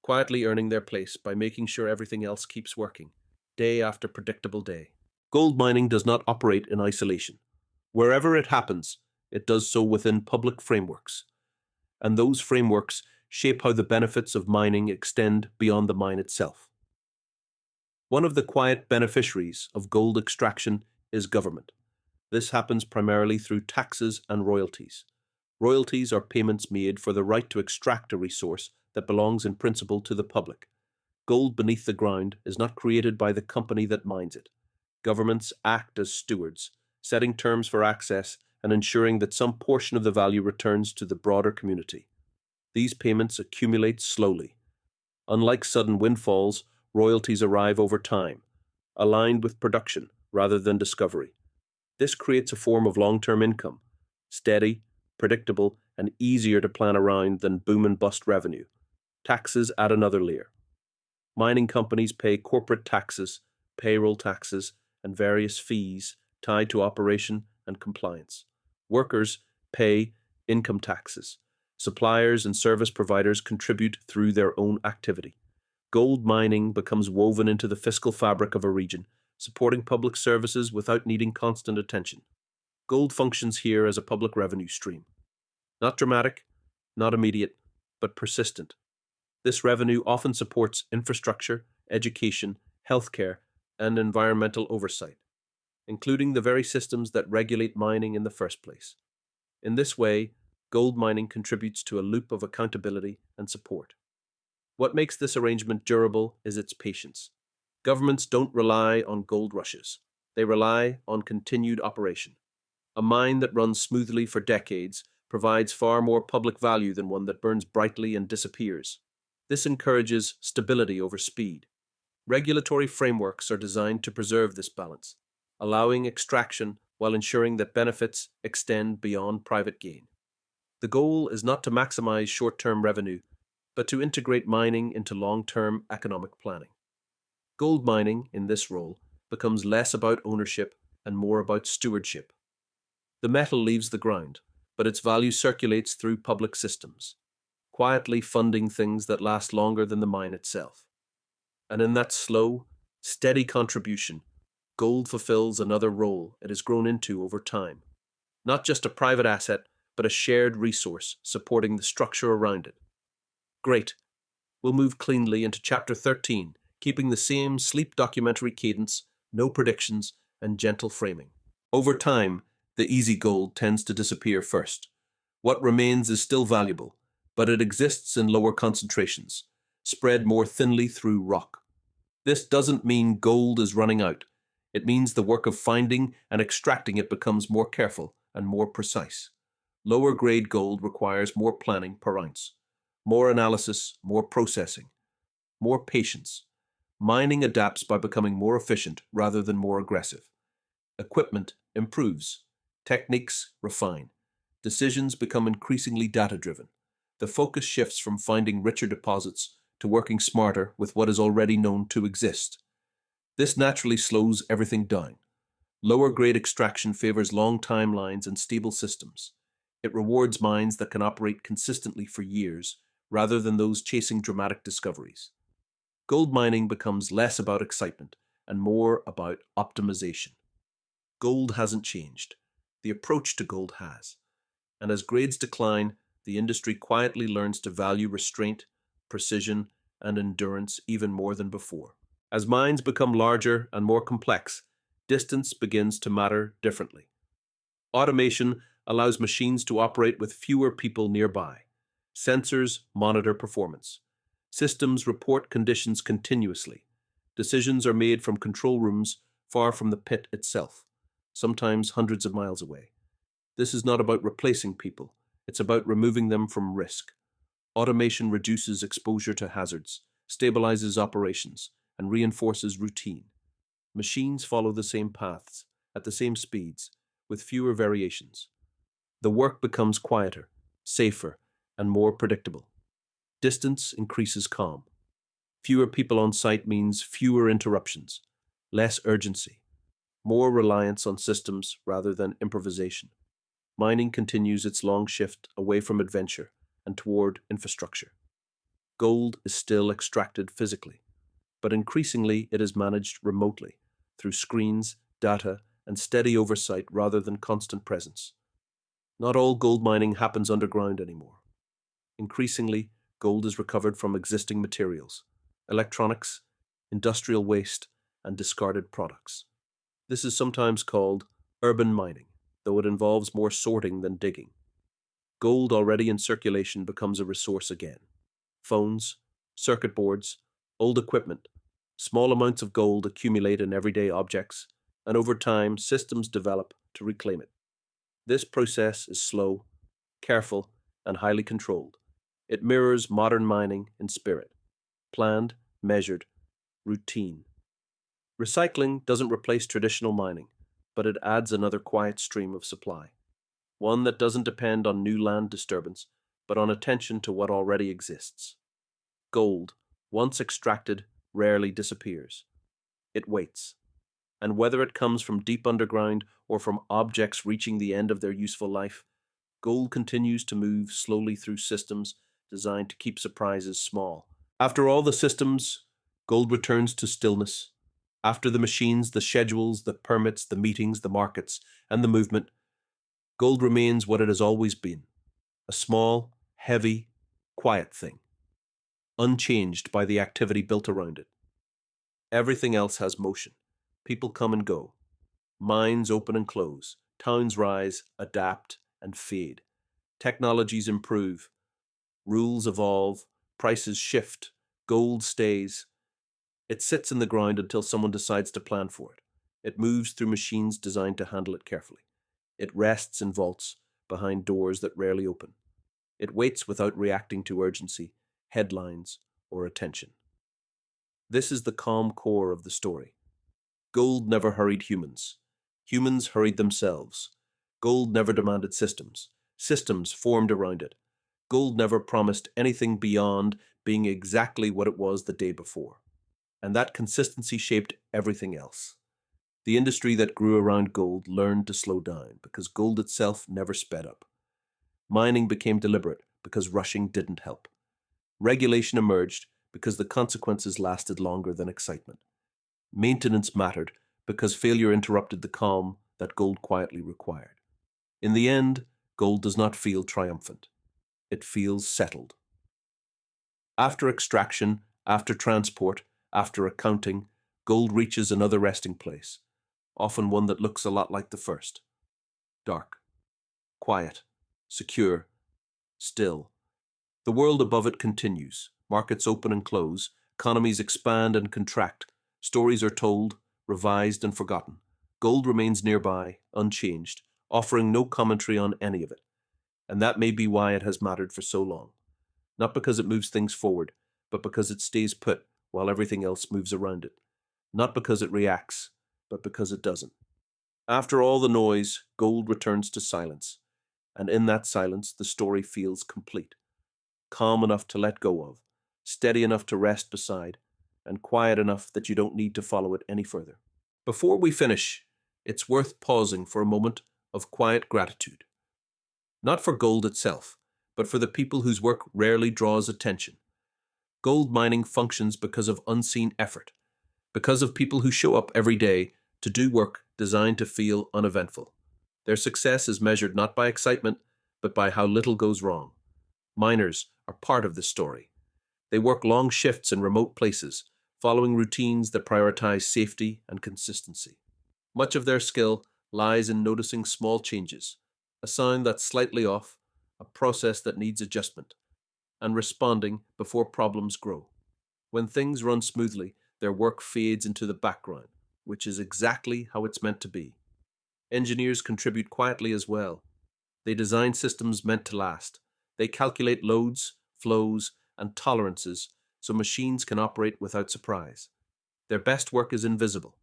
quietly earning their place by making sure everything else keeps working, day after predictable day. Gold mining does not operate in isolation. Wherever it happens, it does so within public frameworks, and those frameworks shape how the benefits of mining extend beyond the mine itself. One of the quiet beneficiaries of gold extraction is government. This happens primarily through taxes and royalties. Royalties are payments made for the right to extract a resource that belongs in principle to the public. Gold beneath the ground is not created by the company that mines it. Governments act as stewards, setting terms for access and ensuring that some portion of the value returns to the broader community. These payments accumulate slowly. Unlike sudden windfalls, royalties arrive over time, aligned with production rather than discovery. This creates a form of long-term income, steady, predictable, and easier to plan around than boom and bust revenue. Taxes add another layer. Mining companies pay corporate taxes, payroll taxes, and various fees tied to operation and compliance. Workers pay income taxes. Suppliers and service providers contribute through their own activity. Gold mining becomes woven into the fiscal fabric of a region, supporting public services without needing constant attention. Gold functions here as a public revenue stream. Not dramatic, not immediate, but persistent. This revenue often supports infrastructure, education, healthcare, and environmental oversight, including the very systems that regulate mining in the first place. In this way, gold mining contributes to a loop of accountability and support. What makes this arrangement durable is its patience. Governments don't rely on gold rushes. They rely on continued operation. A mine that runs smoothly for decades provides far more public value than one that burns brightly and disappears. This encourages stability over speed. Regulatory frameworks are designed to preserve this balance, allowing extraction while ensuring that benefits extend beyond private gain. The goal is not to maximize short-term revenue, but to integrate mining into long-term economic planning. Gold mining, in this role, becomes less about ownership and more about stewardship. The metal leaves the ground, but its value circulates through public systems. quietly funding things that last longer than the mine itself. And in that slow, steady contribution, gold fulfills another role it has grown into over time. Not just a private asset, but a shared resource supporting the structure around it. Great. We'll move cleanly into Chapter 13, keeping the same sleep documentary cadence, no predictions, and gentle framing. Over time, the easy gold tends to disappear first. What remains is still valuable, but it exists in lower concentrations, spread more thinly through rock. This doesn't mean gold is running out. It means the work of finding and extracting it becomes more careful and more precise. Lower grade gold requires more planning per ounce, more analysis, more processing, more patience. Mining adapts by becoming more efficient rather than more aggressive. Equipment improves, techniques refine, decisions become increasingly data-driven. The focus shifts from finding richer deposits to working smarter with what is already known to exist. This naturally slows everything down. Lower grade extraction favors long timelines and stable systems. It rewards mines that can operate consistently for years, rather than those chasing dramatic discoveries. Gold mining becomes less about excitement and more about optimization. Gold hasn't changed. The approach to gold has. And as grades decline, the industry quietly learns to value restraint, precision, and endurance even more than before. As mines become larger and more complex, distance begins to matter differently. Automation allows machines to operate with fewer people nearby. Sensors monitor performance. Systems report conditions continuously. Decisions are made from control rooms far from the pit itself, sometimes hundreds of miles away. This is not about replacing people, it's about removing them from risk. Automation reduces exposure to hazards, stabilizes operations, and reinforces routine. Machines follow the same paths, at the same speeds, with fewer variations. The work becomes quieter, safer, and more predictable. Distance increases calm. Fewer people on site means fewer interruptions, less urgency, more reliance on systems rather than improvisation. Mining continues its long shift away from adventure and toward infrastructure. Gold is still extracted physically, but increasingly it is managed remotely through screens, data, and steady oversight rather than constant presence. Not all gold mining happens underground anymore. Increasingly, gold is recovered from existing materials, electronics, industrial waste, and discarded products. This is sometimes called urban mining, though it involves more sorting than digging. Gold already in circulation becomes a resource again. Phones, circuit boards, old equipment, small amounts of gold accumulate in everyday objects, and over time, systems develop to reclaim it. This process is slow, careful, and highly controlled. It mirrors modern mining in spirit: planned, measured, routine. Recycling doesn't replace traditional mining, but it adds another quiet stream of supply, one that doesn't depend on new land disturbance, but on attention to what already exists. Gold, once extracted, rarely disappears. It waits. And whether it comes from deep underground or from objects reaching the end of their useful life, gold continues to move slowly through systems designed to keep surprises small. After all the systems, gold returns to stillness. After the machines, the schedules, the permits, the meetings, the markets, and the movement, gold remains what it has always been: a small, heavy, quiet thing, unchanged by the activity built around it. Everything else has motion. People come and go. Mines open and close. Towns rise, adapt, and fade. Technologies improve. Rules evolve. Prices shift. Gold stays. It sits in the ground until someone decides to plan for it. It moves through machines designed to handle it carefully. It rests in vaults behind doors that rarely open. It waits without reacting to urgency, headlines, or attention. This is the calm core of the story. Gold never hurried humans. Humans hurried themselves. Gold never demanded systems. Systems formed around it. Gold never promised anything beyond being exactly what it was the day before. And that consistency shaped everything else. The industry that grew around gold learned to slow down because gold itself never sped up. Mining became deliberate, because rushing didn't help. Regulation emerged because the consequences lasted longer than excitement. Maintenance mattered because failure interrupted the calm that gold quietly required. In the end, gold does not feel triumphant. It feels settled. After extraction, after transport, after accounting, gold reaches another resting place, often one that looks a lot like the first. Dark, quiet, secure, still. The world above it continues. Markets open and close, economies expand and contract, stories are told, revised and forgotten. Gold remains nearby, unchanged, offering no commentary on any of it. And that may be why it has mattered for so long. Not because it moves things forward, but because it stays put while everything else moves around it. Not because it reacts, but because it doesn't. After all the noise, gold returns to silence. And in that silence, the story feels complete. Calm enough to let go of, steady enough to rest beside, and quiet enough that you don't need to follow it any further. Before we finish, it's worth pausing for a moment of quiet gratitude. Not for gold itself, but for the people whose work rarely draws attention. Gold mining functions because of unseen effort, because of people who show up every day to do work designed to feel uneventful. Their success is measured not by excitement, but by how little goes wrong. Miners are part of this story. They work long shifts in remote places, following routines that prioritize safety and consistency. Much of their skill lies in noticing small changes, a sound that's slightly off, a process that needs adjustment, and responding before problems grow. When things run smoothly, their work fades into the background, which is exactly how it's meant to be. Engineers contribute quietly as well. They design systems meant to last. They calculate loads, flows, and tolerances so machines can operate without surprise. Their best work is invisible,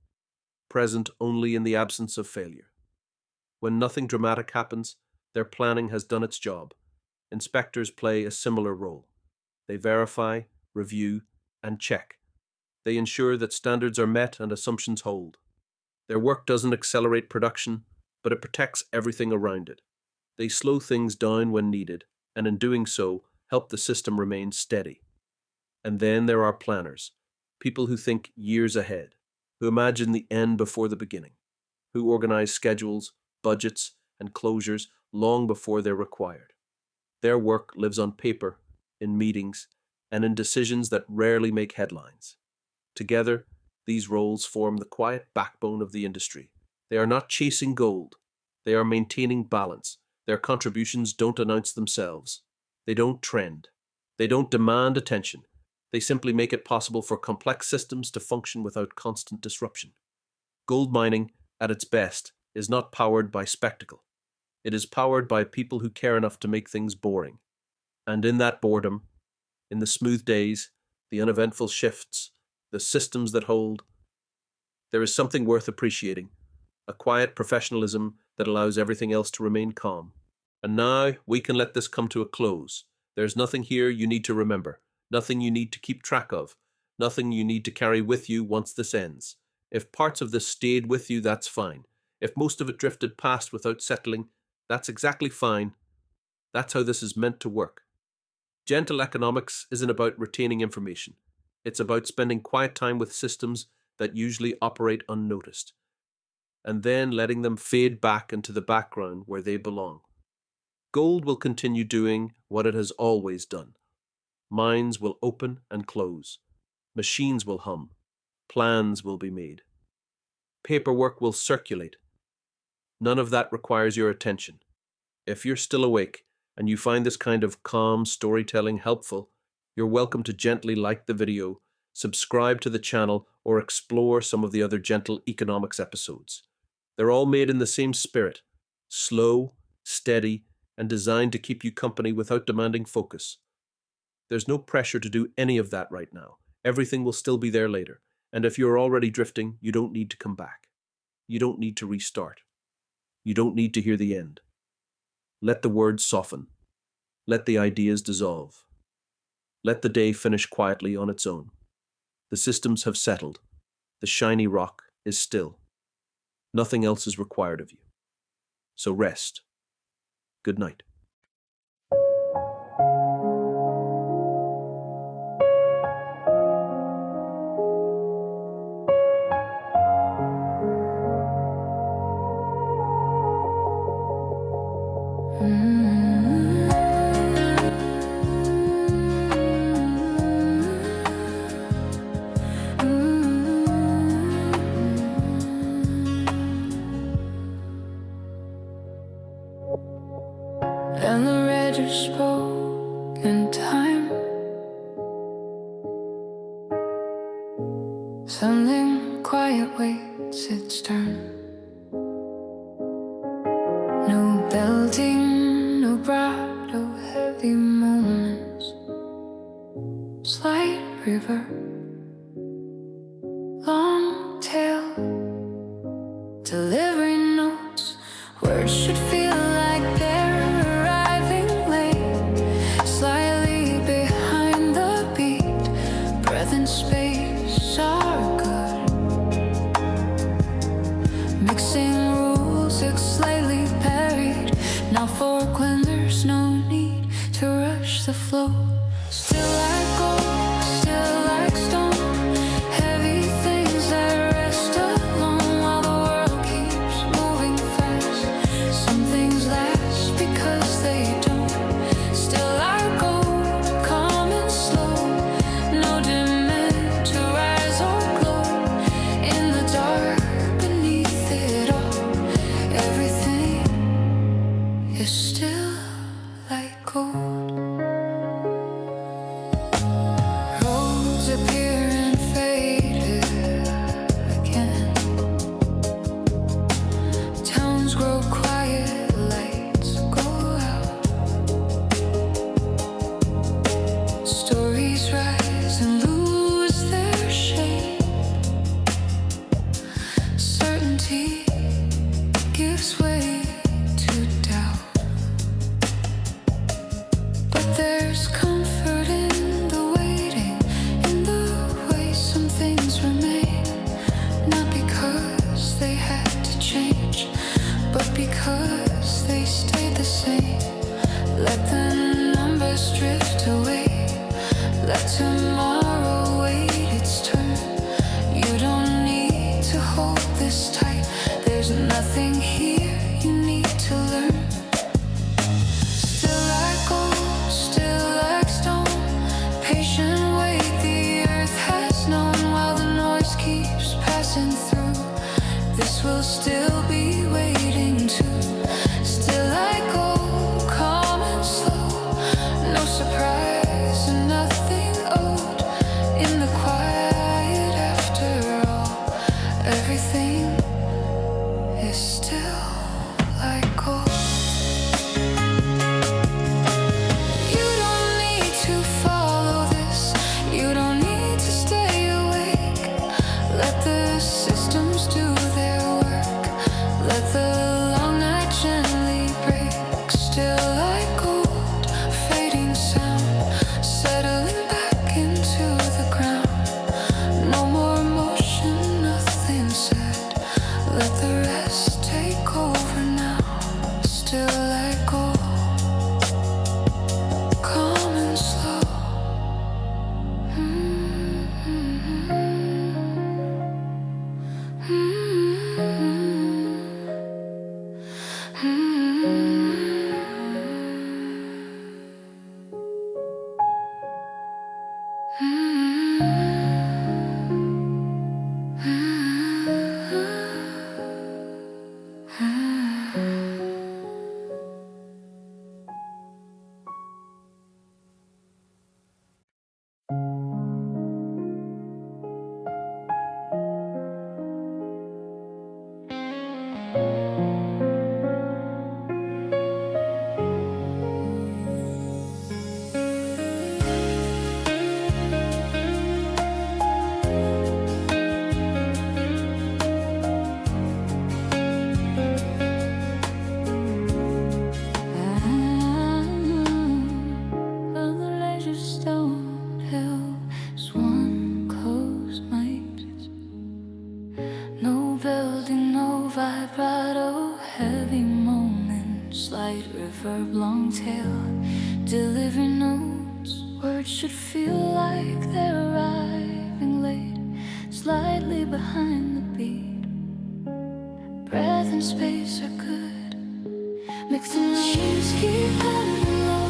present only in the absence of failure. When nothing dramatic happens, their planning has done its job. Inspectors play a similar role. They verify, review, and check. They ensure that standards are met and assumptions hold. Their work doesn't accelerate production, but it protects everything around it. They slow things down when needed, and in doing so, help the system remain steady. And then there are planners, people who think years ahead, who imagine the end before the beginning, who organize schedules, budgets, and closures long before they're required. Their work lives on paper, in meetings, and in decisions that rarely make headlines. Together, these roles form the quiet backbone of the industry. They are not chasing gold. They are maintaining balance. Their contributions don't announce themselves. They don't trend. They don't demand attention. They simply make it possible for complex systems to function without constant disruption. Gold mining, at its best, is not powered by spectacle. It is powered by people who care enough to make things boring. And in that boredom, in the smooth days, the uneventful shifts, the systems that hold, there is something worth appreciating, a quiet professionalism that allows everything else to remain calm. And now we can let this come to a close. There's nothing here you need to remember, nothing you need to keep track of, nothing you need to carry with you once this ends. If parts of this stayed with you, that's fine. If most of it drifted past without settling, that's exactly fine. That's how this is meant to work. Gentle economics isn't about retaining information. It's about spending quiet time with systems that usually operate unnoticed, and then letting them fade back into the background where they belong. Gold will continue doing what it has always done. Mines will open and close. Machines will hum. Plans will be made. Paperwork will circulate. None of that requires your attention. If you're still awake and you find this kind of calm storytelling helpful, you're welcome to gently like the video, subscribe to the channel, or explore some of the other Gentle Economics episodes. They're all made in the same spirit, slow, steady, and designed to keep you company without demanding focus. There's no pressure to do any of that right now. Everything will still be there later. And if you're already drifting, you don't need to come back. You don't need to restart. You don't need to hear the end. Let the words soften. Let the ideas dissolve. Let the day finish quietly on its own. The systems have settled. The shiny rock is still. Nothing else is required of you. So rest. Good night. and the register spoke in time. Something quiet waits its turn. No belting, no bravado, heavy moments, slight river, long tail, delivering notes. Words should feel like they're arriving late, slightly behind the beat. Breath and space are good, mixing rules, it's slightly parried. Now fork when there's no need to rush the flow. Still like gold, still like stone, heavy things that rest alone while the world keeps moving fast. Some things last because they don't. Still like gold, calm and slow, no demand to rise or glow. In the dark beneath it all, everything is still like gold. Roads appear and fade again. Towns grow quiet, lights go out. Stories rise and lose their shape. Certainty gives way to doubt. But there's comfort in the waiting, in the way some things remain. Not because they had to change, but because they stayed the same. Let the numbers drift away, let tomorrow wait its turn. You don't need to hold this tight, there's nothing here you need to learn. Still like gold, still like stone, patient wait the earth has known while the noise keeps passing through. This will still be waiting too. Still like gold, calm and slow, no surprise and nothing owed. In the quiet after all, everything is still like gold. You don't need to follow this, you don't need to stay awake. Let the systems do their work, let the long night gently break. Still like gold, fading sound, settling back into the ground. No more motion, nothing said, let the rest take over now. Still like gold, calm and slow. Reverb, long tail, delivering notes. Words should feel like they're arriving late, slightly behind the beat. Breath and space are good, mixing names keep happening low.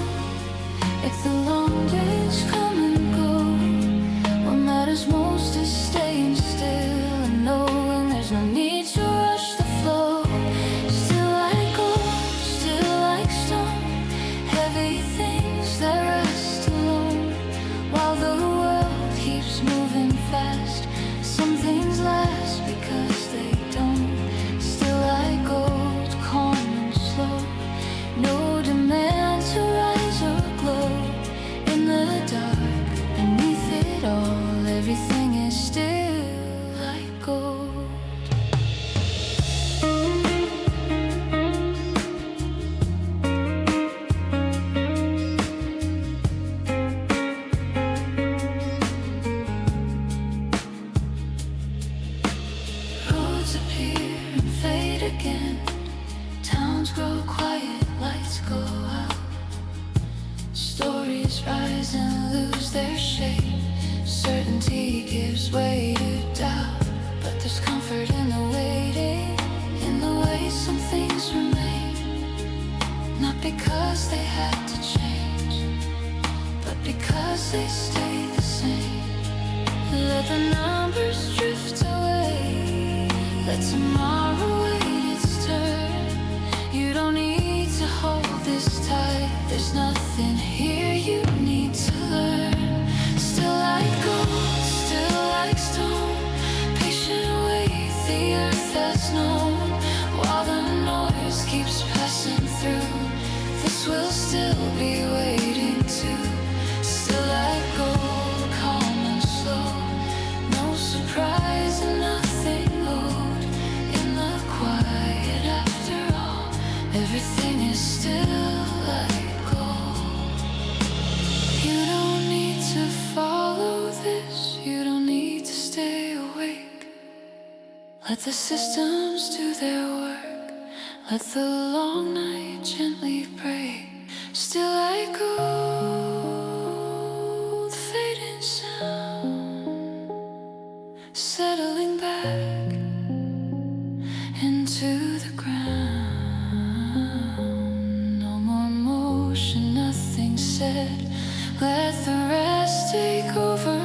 If the long days come and go, what matters most is staying still and knowing there's no need to rush the flow. Still like gold, still like stone, again. Towns grow quiet, lights go out. Stories rise and lose their shape. Certainty gives way to doubt, but there's comfort in the waiting, in the way some things remain. Not because they had to change, but because they stay the same. Let the numbers drift away. Let tomorrow wait its turn. You don't need to hold this tight. There's nothing here you need to learn. Still like gold, still like stone. Patient wait, the earth has known. While the noise keeps passing through, this will still be waiting too. Still like gold, calm and slow. No surprise and nothing old. In the quiet after all, everything is still like gold. You don't need to follow this, you don't need to stay awake. Let the systems do their work, let the long night gently break. Still like gold, fading sound, settling back into the ground. No more motion, nothing said. Let the rest take over